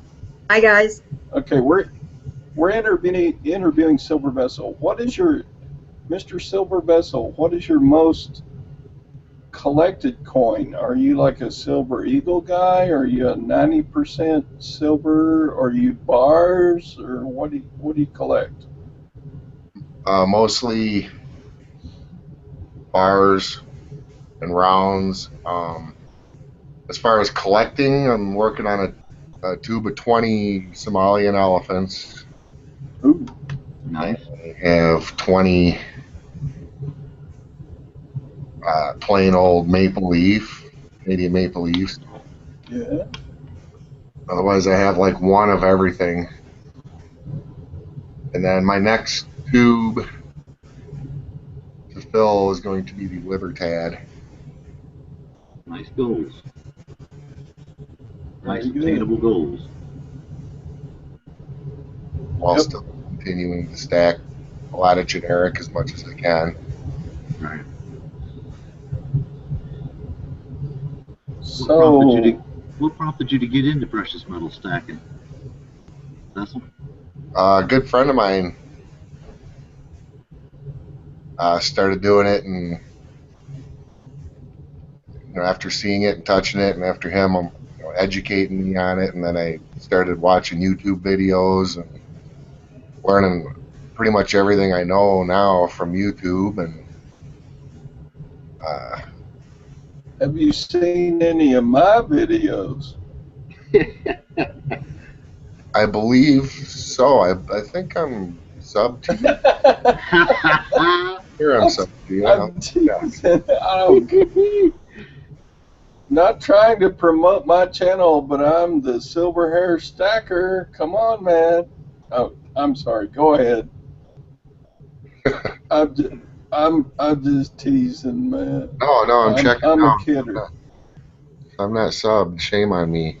Hi, guys. Okay, we're interviewing Silver Vessel. What is your, Mr. Silver Vessel? What is your most collected coin? Are you like a Silver Eagle guy? Are you a 90% silver? Are you bars? Or what do you collect? mostly bars and rounds. As far as collecting, I'm working on a tube of 20 Somalian elephants. Ooh. Nice. I have 20 plain old maple leaf, Canadian maple leaves. Yeah. Otherwise, I have like one of everything. And then my next tube to fill is going to be the Libertad. Nice goals. Nice Very good. attainable goals. While Yep. still continuing to stack a lot of generic as much as I can. Right. So, What prompted you to get into precious metal stacking? Vessel? A good friend of mine started doing it, and after seeing it and touching it, and after him educating me on it, and then I started watching YouTube videos and learning pretty much everything I know now from YouTube. And have you seen any of my videos? I believe so. I think I'm sub to you. Here I'm sub to you. I'm teasing. Not trying to promote my channel, but I'm the Silver Hair Stacker. Come on, man. Oh, I'm sorry. Go ahead. I'm just teasing, man. No, I'm checking. I'm no, a kidder. I'm not subbed. Shame on me.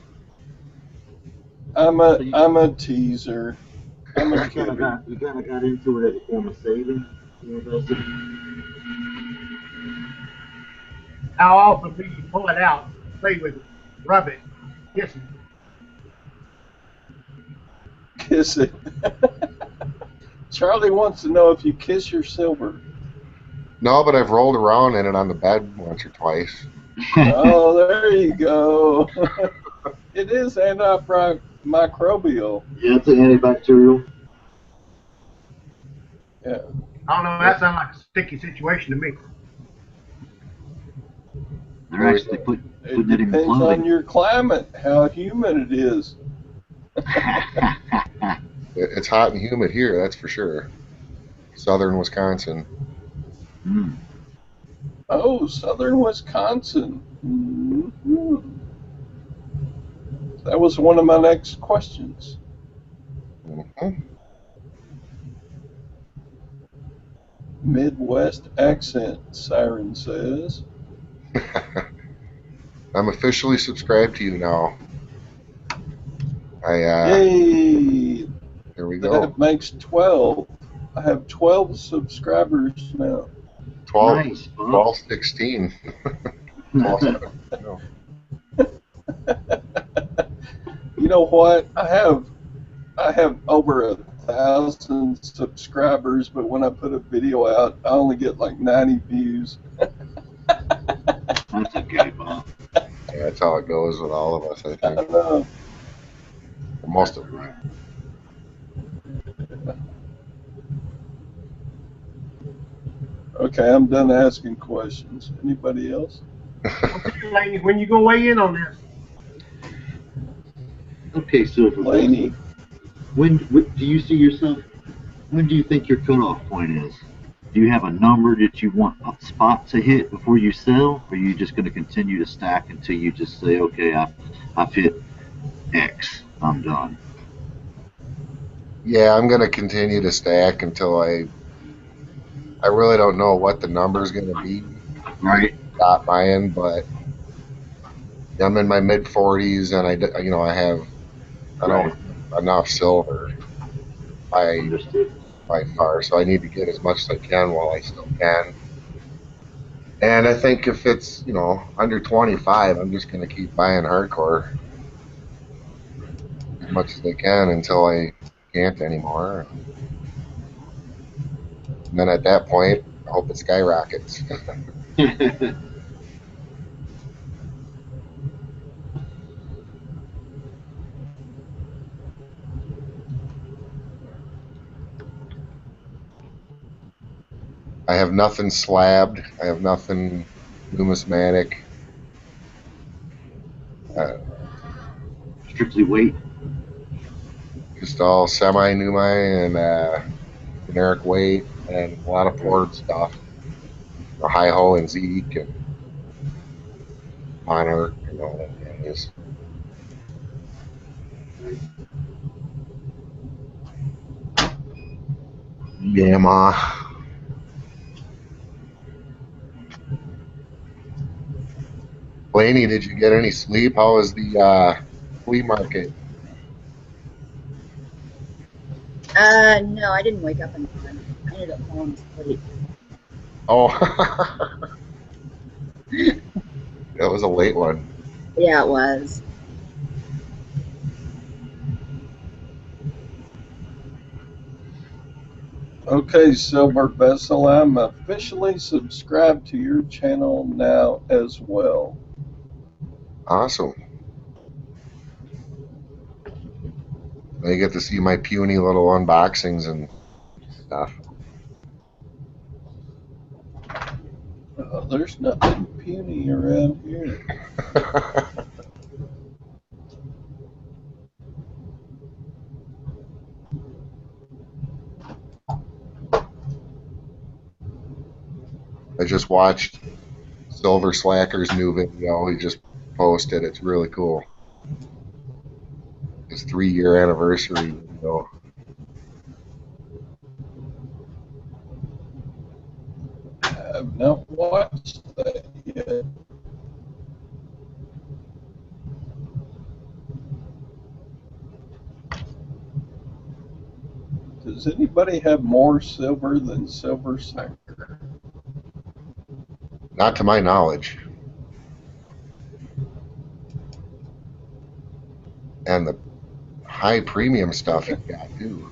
I'm a teaser. I'm a You kind of kidder. got into it as a form of saving. How often do you pull it out, play with it, rub it, kiss it? Kiss it. Charlie wants to know if you kiss your silver. No, but I've rolled around in it on the bed once or twice. Oh, there you go. It is antimicrobial. Yeah, it's an antibacterial. Yeah. I don't know, that sounds like a sticky situation to me. They're actually putting It it in depends clothing. on your climate, how humid it is. It's hot and humid here, that's for sure. Southern Wisconsin. Mm. Oh, southern Wisconsin. Mhm. That was one of my next questions. Mm-hmm. Midwest accent, Siren says. I'm officially subscribed to you now. Yay! There we go. That makes 12. I have 12 subscribers now. 12, Nice, 12 16. 12, 17, no. You know what? I have over 1,000 subscribers, but when I put a video out, I only get like 90 views. That's okay, Bob. Yeah, that's how it goes with all of us, I I think. don't know. For most of them. Okay, I'm done asking questions. Anybody else? Okay, Laney, when you gonna weigh in on this? Okay, Silver. Laney. When do you see yourself? When do you think your cutoff point is? Do you have a number that you want a spot to hit before you sell? Or are you just going to continue to stack until you just say, okay, I've hit X, I'm done? Yeah, I'm going to continue to stack until I really don't know what the number's going to be. Right. Stop buying, but I'm in my mid 40s, and I have enough silver by far, so I need to get as much as I can while I still can. And I think if it's, you know, under 25, I'm just going to keep buying hardcore as much as I can until I can't anymore. And then at that point, I hope it skyrockets. I have nothing slabbed. I have nothing numismatic. Strictly weight. Just all semi-numi and generic weight and a lot of poured stuff. Hi-ho and Zeke and Monarch and all that guys. Yeah, ma. Blaney, did you get any sleep? How was the flea market? No, I didn't wake up in time. I ended up falling asleep. Oh, that was a late one. Yeah, it was. Okay, Silver Vessel, I'm officially subscribed to your channel now as well. Awesome. I get to see my puny little unboxings and stuff. There's nothing puny around here. I just watched Silver Slacker's new video. He just posted. It's really cool. His 3-year anniversary video. I have not watched that yet. Does anybody have more silver than Silver Slacker? Not to my knowledge. And the high premium stuff he got too.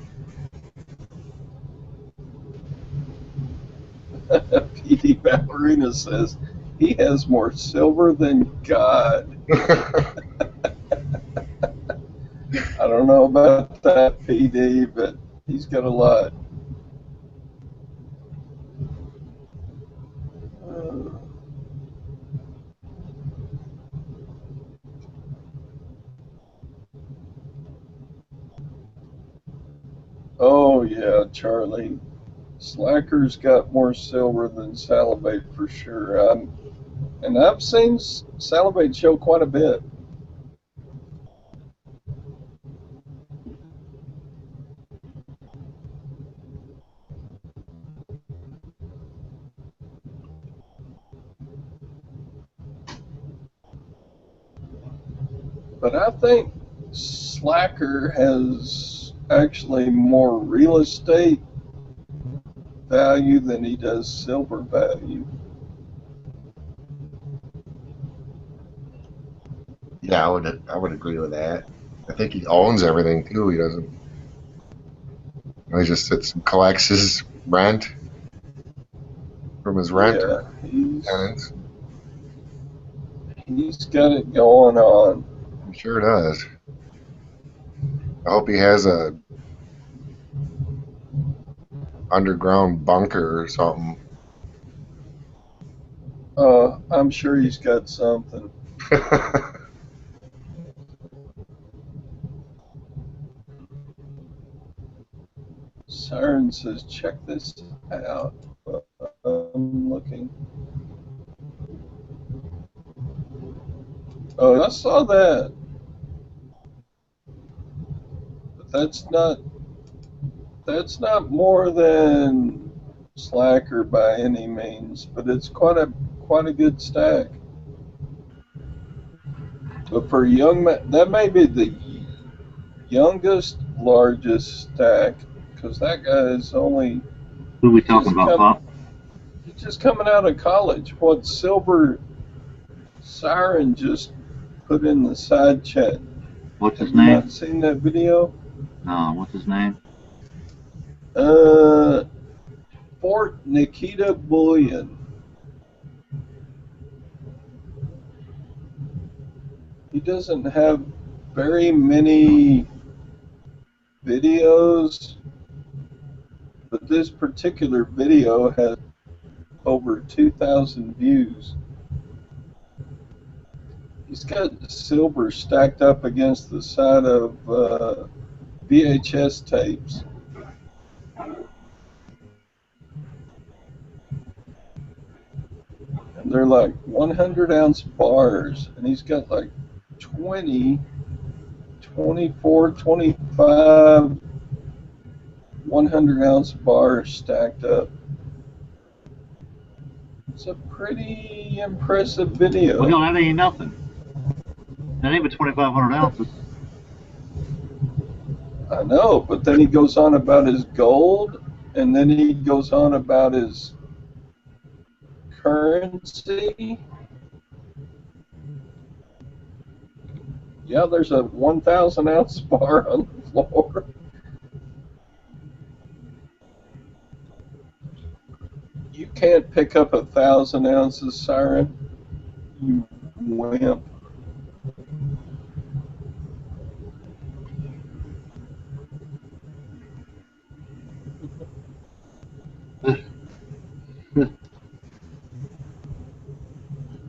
PD Ballerina says he has more silver than God. I don't know about that, PD, but he's got a lot. Oh yeah, Charlie. Slacker's got more silver than Salivate for sure. And I've seen Salivate show quite a bit. But I think Slacker has actually more real estate value than he does silver value. Yeah, I would agree with that. I think he owns everything too. He doesn't. He just sits and collects his rent from his renter tenants. He's got it going on. He sure does. I hope he has a underground bunker or something. I'm sure he's got something. Siren says, check this out. I'm looking. Oh, I saw that. But that's not more than Slacker by any means, but it's quite a good stack. But for a young man, that may be the youngest, largest stack, because that guy is only. Who are we talking about, Pop? He's just coming out of college. What Silver Siren just put in the side chat. What's his Have you name? not seen that video? No, what's his name? Fort Nikita Bullion. He doesn't have very many videos, but this particular video has over 2,000 views. He's got silver stacked up against the side of VHS tapes. And they're like 100-ounce bars, and he's got like 20, 24, 25 100-ounce bars stacked up. It's a pretty impressive video. Well, no, that ain't nothing. That ain't but 2,500 ounces. I know, but then he goes on about his gold, and then he goes on about his currency. Yeah, there's a 1,000-ounce bar on the floor. You can't pick up 1,000 ounces, Siren. You wimp.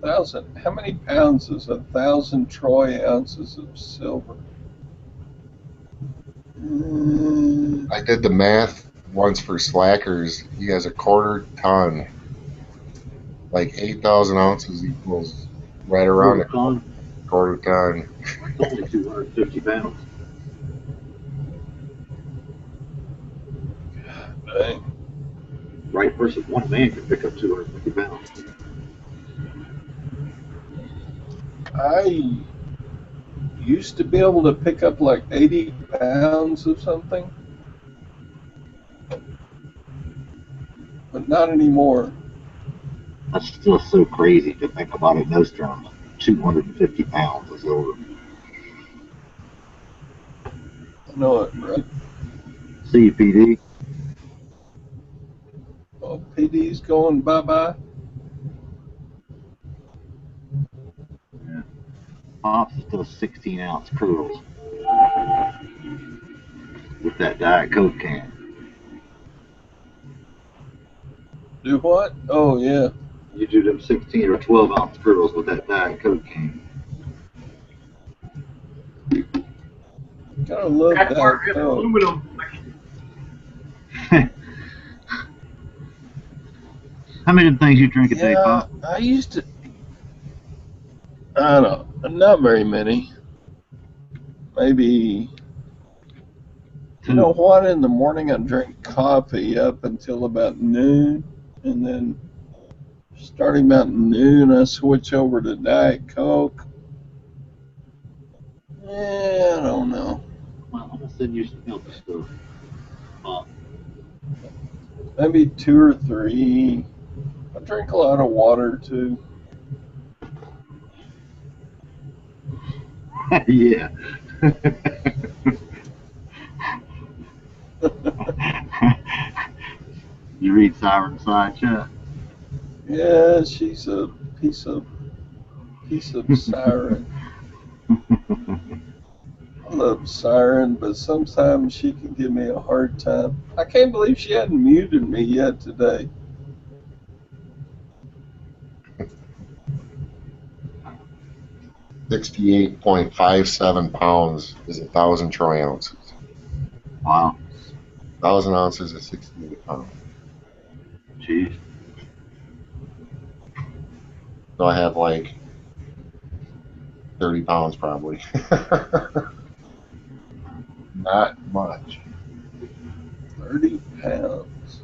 Thousand. How many pounds is 1,000 troy ounces of silver? I did the math once for Slackers. He has a quarter ton. Like 8,000 ounces equals right around a quarter ton. It's only 250 pounds. Dang. Right person, one man can pick up 250 pounds. I used to be able to pick up like 80 pounds of something, but not anymore. That's still so crazy to think about it in those terms. 250 pounds of silver. I know it, right? See you, PD. Oh, PD's going bye-bye. Yeah. Pops is still 16-ounce curls with that Diet Coke can. Do what? Oh, yeah. You do them 16 or 12-ounce curls with that Diet Coke can. Gotta love That's that. part of Oh. aluminum. How many of them things you drink a day, Yeah, Pop? I used to. I don't know. Not very many. Maybe. You know what? In the morning, I drink coffee up until about noon, and then starting about noon, I switch over to Diet Coke. Yeah, I don't know. Well, I'm gonna send you some healthy stuff. Maybe 2 or 3. I drink a lot of water too. Yeah. You read Siren Side Chat? Yeah, she's a piece of Siren. I love Siren, but sometimes she can give me a hard time. I can't believe she hadn't muted me yet today. $68.57 pounds is 1,000 troy ounces. Wow. 1,000 ounces is 68 pounds. Jeez. So I have like 30 pounds probably. Not much. 30 pounds.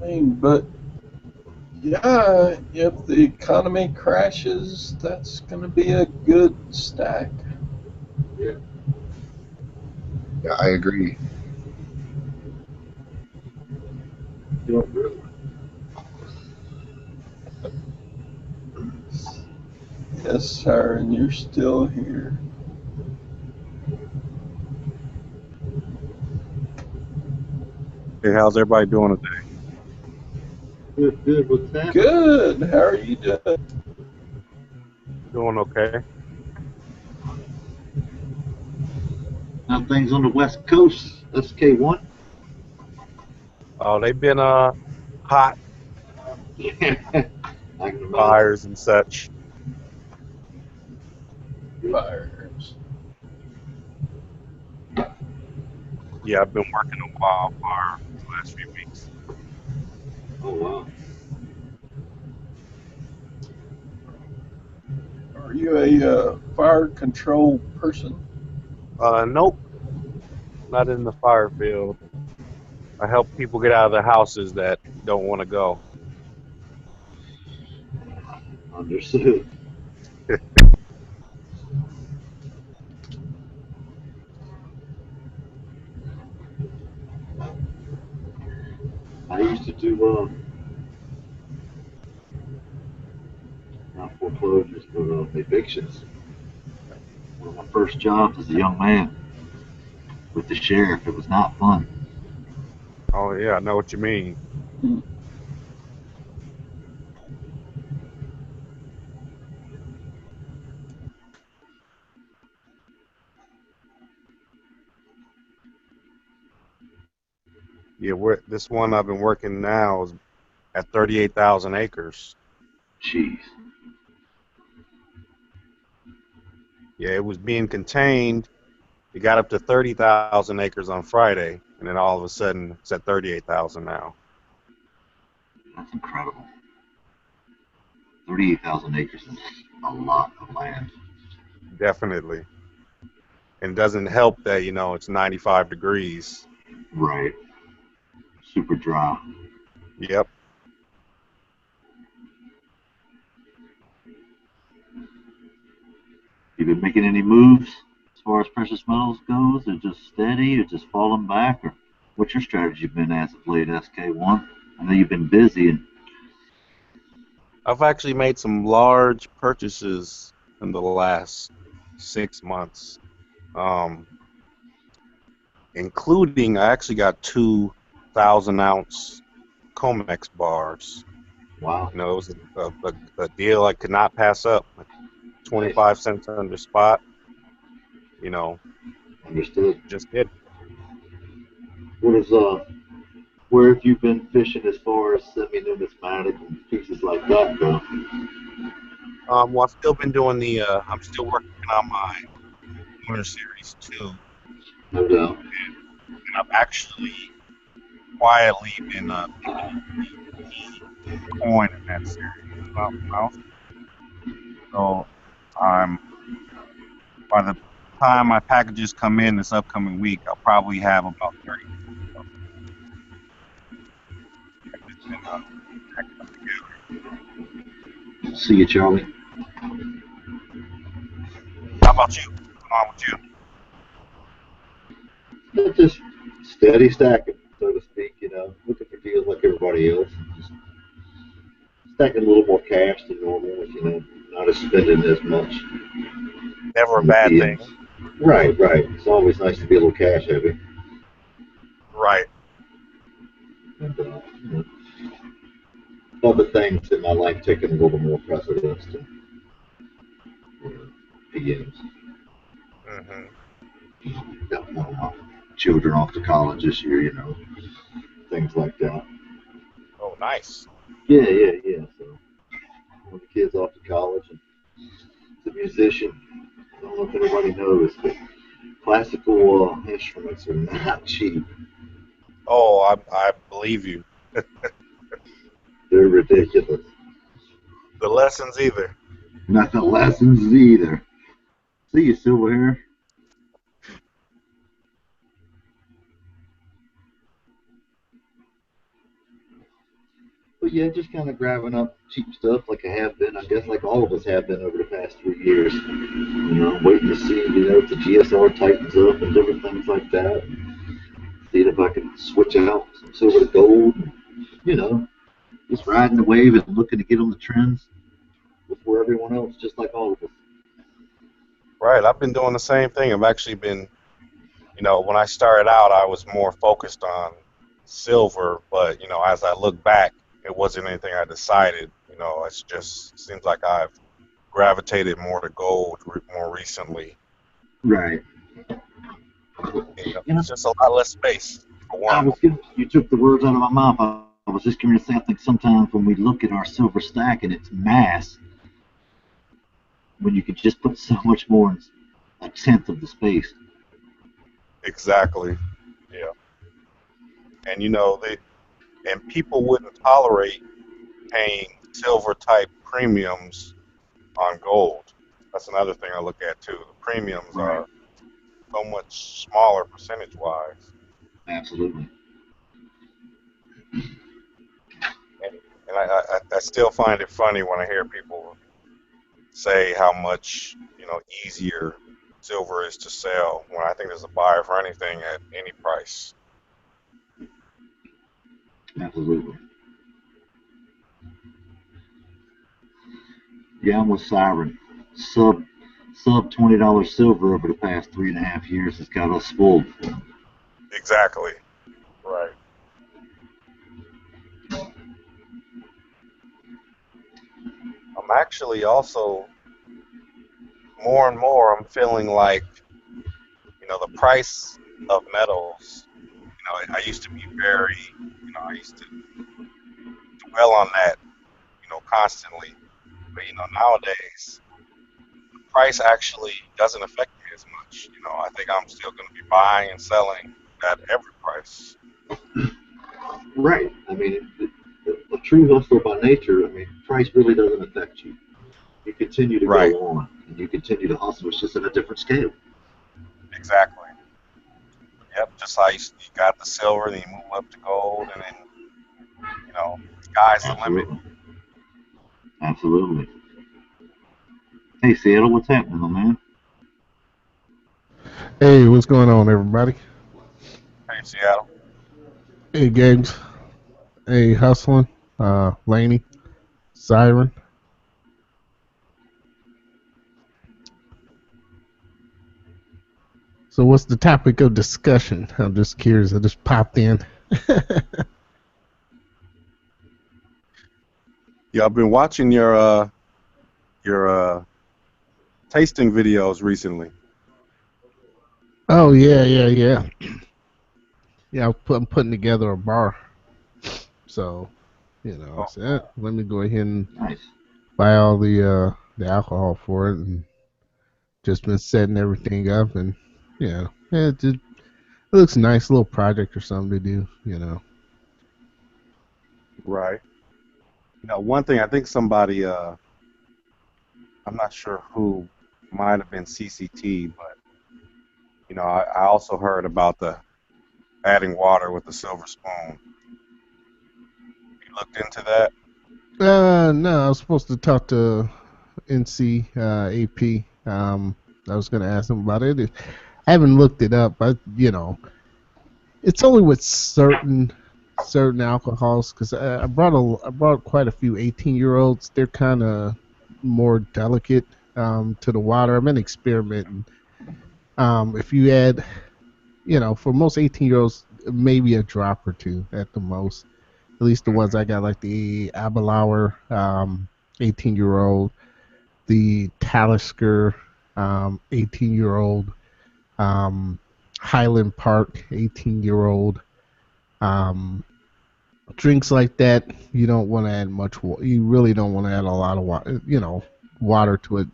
I mean, but yeah, if the economy crashes, that's going to be a good stack. Yeah, I agree. Don't really. Yes, sir, and you're still here. Hey, how's everybody doing today? Good, good. What's happening? Good. How are you doing? Doing okay. How things on the West Coast? SK1? Oh, they've been hot Yeah, I can imagine. fires and such. Fires. Yeah, I've been working on wildfire the last few weeks. Oh, wow. Are you a fire control person? Nope, not in the fire field. I help people get out of their houses that don't want to go. Understood. I used to do, not foreclosures, but evictions. One of my first jobs as a young man with the sheriff. It was not fun. Oh yeah, I know what you mean. Hmm. Yeah, this one I've been working now is at 38,000 acres. Jeez. Yeah, it was being contained. It got up to 30,000 acres on Friday, and then all of a sudden it's at 38,000 now. That's incredible. 38,000 acres is a lot of land. Definitely. And it doesn't help that, it's 95 degrees. Right. Super dry. Yep. You been making any moves as far as precious metals goes, or just steady, or just falling back, or what's your strategy been as of late, SK1? I know you've been busy. And I've actually made some large purchases in the last 6 months, including I actually got 2,000-ounce COMEX bars. wow. It was a deal I could not pass up. 25 cents under spot. Understood. Just did. What is where have you been fishing as far as semi-numismatic and pieces like that go? Well, I've still been doing I'm still working on my Lunar Series 2. No doubt. And I've actually quietly been picking coin in that series. So by the time my packages come in this upcoming week, I'll probably have about 30. See you, Charlie. How about you? What's going on with you? Just steady stacking, so to speak, looking for deals like everybody else. Just stacking a little more cash than normal, not as spending as much. Never a bad thing. Right, right. It's always nice to be a little cash heavy. Right. And, other things in my life taking a little more precedence than PMs. Mm-hmm. Got one of my children off to college this year, things like that. Oh, nice. Yeah. So one of the kids off to college, and he's a musician. I don't know if anybody knows, but classical instruments are not cheap. Oh, I believe you. They're ridiculous. The lessons either. Not the lessons either. See you, silver hair. But yeah, just kind of grabbing up cheap stuff like I have been, I guess like all of us have been over the past 3 years. Waiting to see, if the GSR tightens up and different things like that. See if I can switch out some silver to gold. you know, just riding the wave and looking to get on the trends before everyone else, just like all of us. Right. I've been doing the same thing. I've actually been, when I started out, I was more focused on silver, but, as I look back, it wasn't anything I decided. It's just seems like I've gravitated more to gold more recently. Right. It's just a lot less space, for one. You took the words out of my mouth. I was just going to say, I think sometimes when we look at our silver stack and its mass, when you could just put so much more in a tenth of the space. Exactly. Yeah. And and people wouldn't tolerate paying silver type premiums on gold. That's another thing I look at too. The premiums are so much smaller percentage wise. Absolutely. And I still find it funny when I hear people say how much easier silver is to sell, when I think there's a buyer for anything at any price. Absolutely. Yeah, I'm with Siren. Sub $20 silver over the past 3.5 years has got us spoiled. Exactly. Right. I'm actually also more and more I'm feeling like the price of metals. I used to be very I used to dwell on that constantly, but nowadays the price actually doesn't affect me as much. I think I'm still going to be buying and selling at every price. Right. I mean, a true hustler by nature, I mean, price really doesn't affect you. You continue to go on, and you continue to hustle. It's just at a different scale. Exactly. Yep. Just how you got the silver, then you move up to gold, and then sky's the limit. Absolutely. Hey, Seattle, what's happening, my man? Hey, what's going on, everybody? Hey, Seattle. Hey, Games. Hey, Hustling. Laney. Siren. So what's the topic of discussion? I'm just curious. I just popped in. Yeah, I've been watching your tasting videos recently. Oh, yeah. Yeah, I'm putting together a bar. So, I said, let me go ahead and buy all the alcohol for it, and just been setting everything up, and it looks nice, little project or something to do, Right. One thing I think somebody, I'm not sure who, might have been CCT, but I also heard about the adding water with the silver spoon. You looked into that? No, I was supposed to talk to NC AP. I was going to ask him about it. I haven't looked it up, but it's only with certain alcohols, because I brought quite a few 18-year-olds. They're kind of more delicate to the water. I've been experimenting. If you add, for most 18-year-olds, maybe a drop or two at the most. At least the ones I got, like the Abelauer 18-year-old, the Talisker 18-year-old, Highland Park 18-year-old. Drinks like that, you don't want to add much water. You really don't want to add a lot of water, water to it.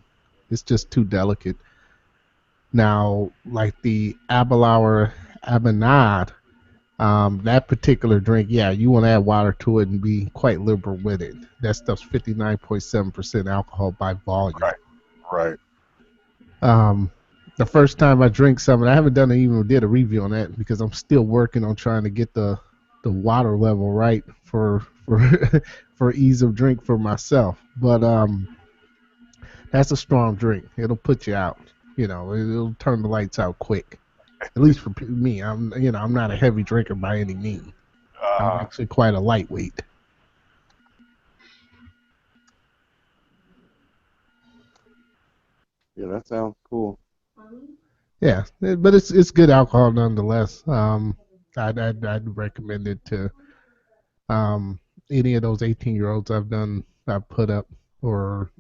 It's just too delicate. Now, like the Abelauer Abenad, that particular drink, yeah, you want to add water to it and be quite liberal with it. That stuff's 59.7% alcohol by volume. Right. The first time I drink something, I haven't did a review on that, because I'm still working on trying to get the water level right for for ease of drink for myself. But that's a strong drink. It'll put you out. It'll turn the lights out quick. At least for me, I'm not a heavy drinker by any means. I'm actually quite a lightweight. Yeah, that sounds cool. Yeah, but it's good alcohol nonetheless. I'd recommend it to any of those 18-year-olds I've put up, or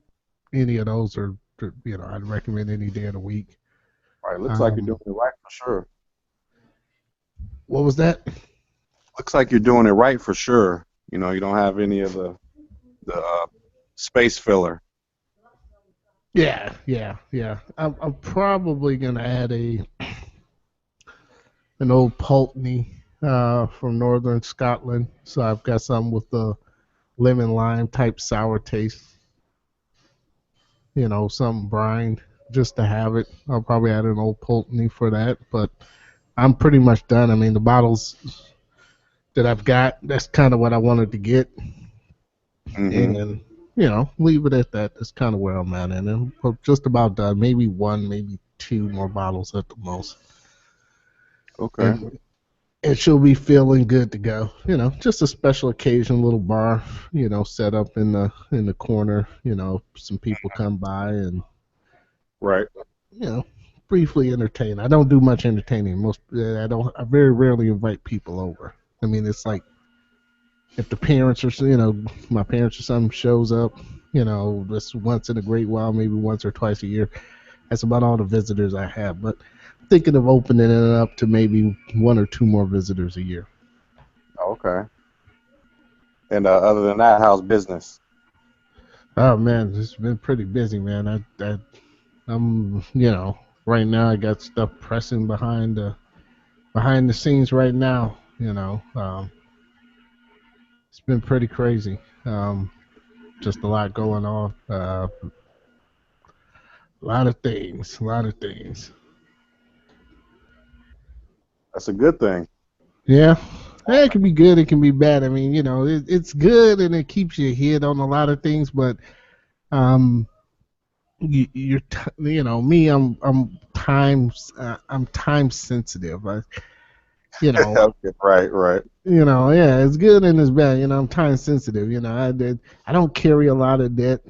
any of those, or I'd recommend any day of the week. All right, looks like you're doing it right for sure. What was that? Looks like you're doing it right for sure. You know, you don't have any of the space filler. Yeah. I'm probably gonna add an old Pulteney from Northern Scotland. So I've got some with the lemon lime type sour taste. Some brine just to have it. I'll probably add an old Pulteney for that, but I'm pretty much done. I mean, the bottles that I've got, that's kind of what I wanted to get. And, leave it at that. That's kind of where I'm at. And I'm just about done. Maybe one, maybe two more bottles at the most. Okay. And she'll be feeling good to go. Just a special occasion, little bar, set up in the corner. Some people come by and, right. Briefly entertain. I don't do much entertaining. I very rarely invite people over. I mean, it's like if the parents or my parents or something shows up, just once in a great while, maybe once or twice a year. That's about all the visitors I have. But I'm thinking of opening it up to maybe one or two more visitors a year. Okay. And other than that, how's business? Oh man, it's been pretty busy, man. I'm right now I got stuff pressing behind the scenes right now. It's been pretty crazy. Just a lot going on. A lot of things. That's a good thing. Yeah. It can be good. It can be bad. I mean, it's good and it keeps you hid on a lot of things. But me. I'm time sensitive. Okay, right. Yeah, it's good and it's bad. I'm time sensitive. I don't carry a lot of debt.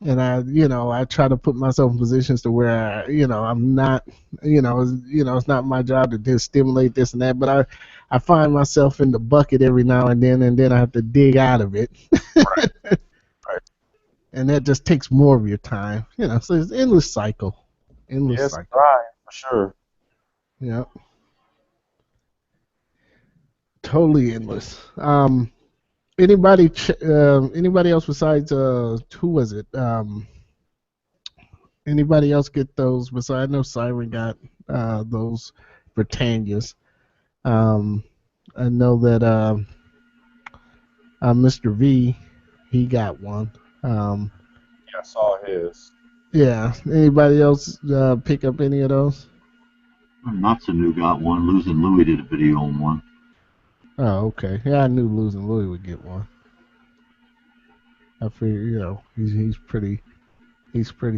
And I try to put myself in positions to where I'm not, it's not my job to just stimulate this and that, but I find myself in the bucket every now and then I have to dig out of it. Right. And that just takes more of your time, so it's endless cycle. Yes, right, for sure. Yep. Totally endless. Anybody else besides who was it? Anybody else get those? Besides, I know Siren got those Britannias. I know that Mr. V, he got one. Yeah, I saw his. Yeah. Anybody else pick up any of those? Natsumu got one. Losing Louie did a video on one. Oh, okay. Yeah, I knew Losing Louie would get one. I figure, he's pretty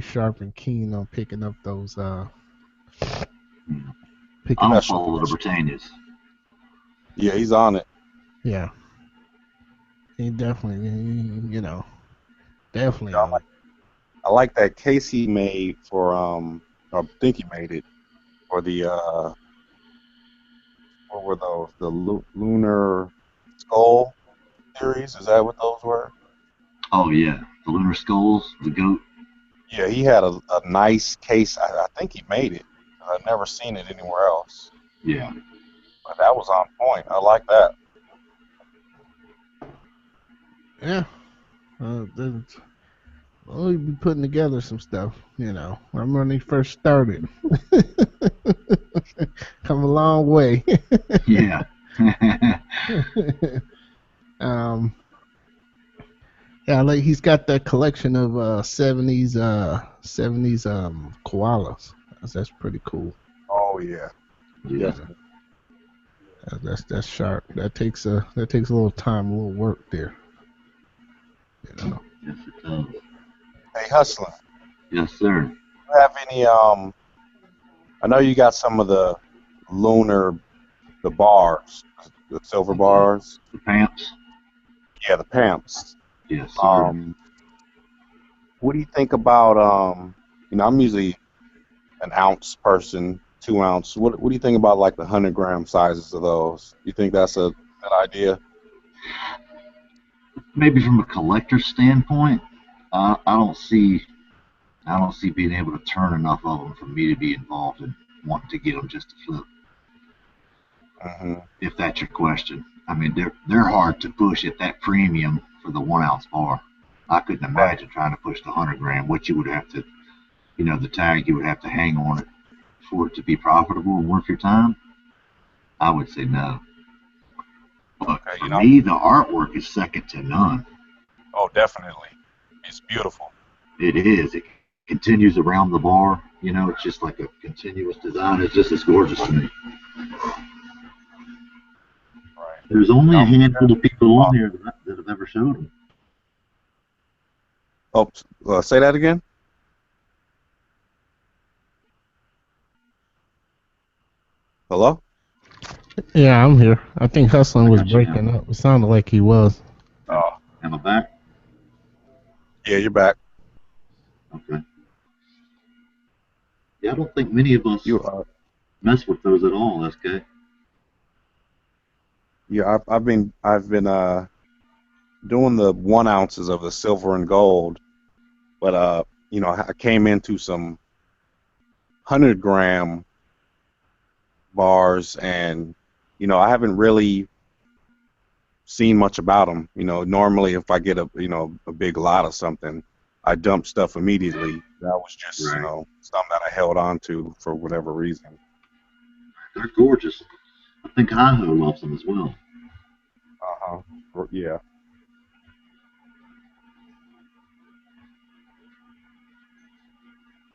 sharp and keen on picking up those. I don't follow the Britannias. Yeah, he's on it. Yeah. He definitely, definitely. Yeah, I like that case he made for I think he made it for the what were those? The lunar skull series? Is that what those were? Oh yeah, the lunar skulls, the goat. Yeah, he had a nice case. I think he made it. I've never seen it anywhere else. Yeah. But that was on point. I like that. Yeah. We'll be putting together some stuff, Remember when he first started? Come a long way. Yeah. Yeah, like he's got that collection of 70s koalas. That's pretty cool. Oh yeah. Yeah. That's sharp. That takes a little time, a little work there. Yes, it does. Hey, Hustler. Yes, sir. Do you have any I know you got some of the bars, the silver bars. The pamps. Yeah, the pamps. Yes, sir. What do you think about you know, I'm usually an ounce person, 2 ounce. What do you think about like the 100-gram sizes of those? You think that's a good idea? Maybe from a collector's standpoint, I don't see being able to turn enough of them for me to be involved in wanting to get them just to flip. If that's your question. I mean, they're hard to push at that premium for the 1 ounce bar. I couldn't imagine trying to push the 100-gram, which you would have to, you know, the tag you would have to hang on it for it to be profitable and worth your time. I would say no. But for me, the artwork is second to none. Oh, definitely. It's beautiful. It is. It continues around the bar. You know, it's just like a continuous design. It's just as gorgeous to me. Right. There's only a handful of people on here that have ever showed them. Oh, say that again? Hello? Yeah, I'm here. I think Hustling was breaking up. It sounded like he was. Oh. Am I back? Yeah, you're back. Okay. Yeah, I don't think many of us mess with those at all, SK. Yeah, I've been doing the 1 ounces of the silver and gold, but you know, I came into some 100-gram bars, and you know, I haven't really seen much about them. You know, normally if I get a big lot of something, I dump stuff immediately. That was just you know, something that I held on to for whatever reason. They're gorgeous. I think Hi-Ho loves them as well. Yeah.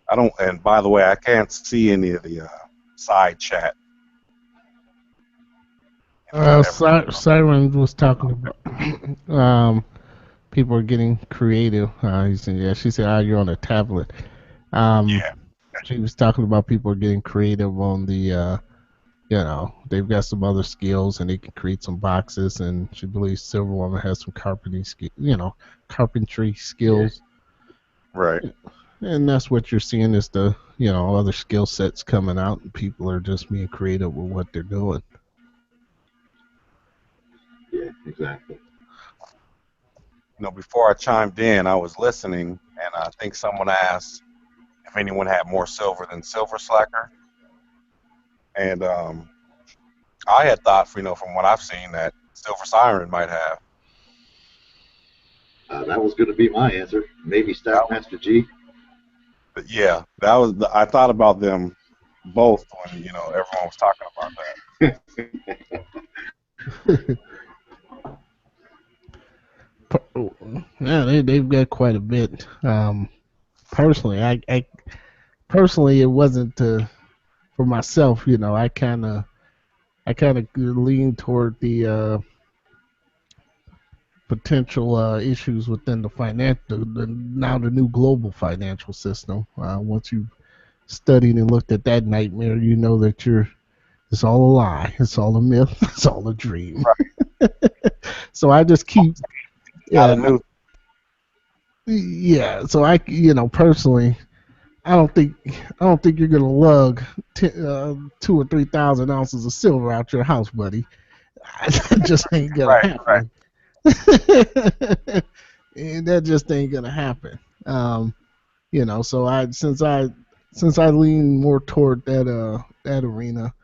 I don't. And by the way, I can't see any of the side chat. Siren was talking about people are getting creative. He said, yeah, she said, you're on a tablet. Yeah. She was talking about people are getting creative on the, you know, they've got some other skills and they can create some boxes. And she believes Silverwoman has some carpentry skills. Yeah. Right. And that's what you're seeing is the, you know, other skill sets coming out, and people are just being creative with what they're doing. Yeah, exactly. You know, before I chimed in, I was listening, and I think someone asked if anyone had more silver than Silver Slacker. And I had thought, you know, from what I've seen, that Silver Siren might have. That was going to be my answer. Maybe Stackmaster G. But yeah, that was. I thought about them both when you know everyone was talking about that. Yeah, they've got quite a bit. Personally, I personally it wasn't for myself. You know, I kind of lean toward the potential issues within the new global financial system. Once you've studied and looked at that nightmare, you know that it's all a lie, it's all a myth, it's all a dream. Right. So I just keep so I, you know, personally, I don't think you're gonna lug 2,000 or 3,000 ounces of silver out your house, buddy. That just ain't gonna happen. Right. And that just ain't gonna happen. You know, so since I lean more toward that arena,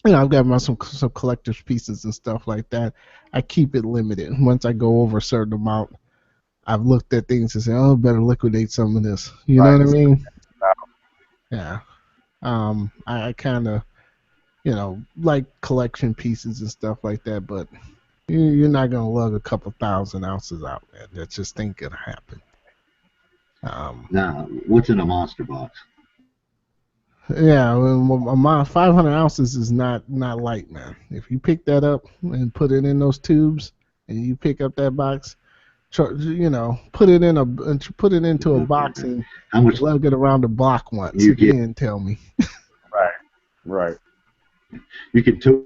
you know, I've got some collector's pieces and stuff like that. I keep it limited. Once I go over a certain amount, I've looked at things and said, "Oh, better liquidate some of this." You know what I mean? Yeah. I kind of, you know, like collection pieces and stuff like that, but you're not gonna lug a couple 1,000 ounces out, man. That just ain't gonna happen. Now, what's in a monster box? Yeah, 500 ounces is not light, man. If you pick that up and put it in those tubes, and you pick up that box, you know, put it into a box and lug it around the block once. Again, tell me. Right. You can tow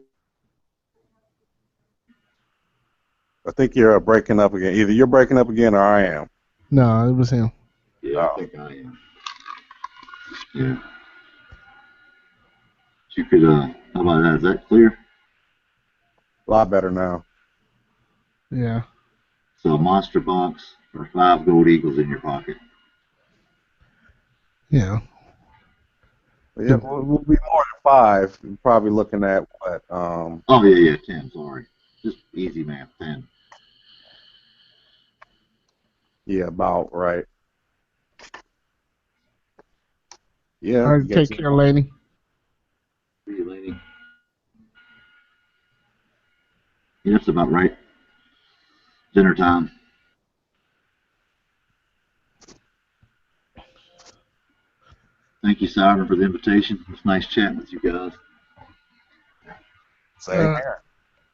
I think you're breaking up again. Either you're breaking up again or I am. No, it was him. Yeah, I think I am. Yeah. You could, how about that? Is that clear? A lot better now. Yeah. So a monster box or 5 gold eagles in your pocket. Yeah. Yeah, we'll be more than 5. We're probably looking at what? Oh yeah, 10. Sorry, just easy math. 10. Yeah, about right. Yeah. All right, take care, lady. See you, lady. Yeah, that's about right. Dinner time. Thank you, Simon, for the invitation. It's nice chatting with you guys. Same here.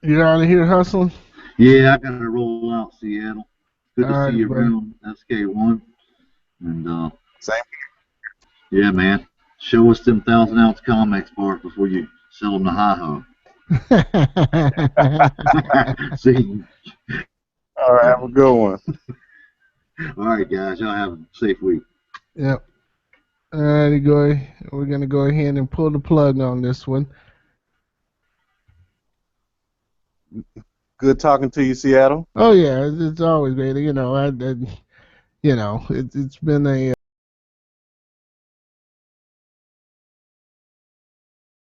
You're out of here hustling? Yeah, I got to roll out, Seattle. Good to All see right, you buddy. around SK1. And Same yeah, man. Show us them 1,000-ounce Comex bars before you sell them to Hi-Ho. See? All right, have a good one. All right, guys. Y'all have a safe week. Yep. All righty, go. We're gonna go ahead and pull the plug on this one. Good talking to you, Seattle. Oh yeah, it's always great. You know, it's been a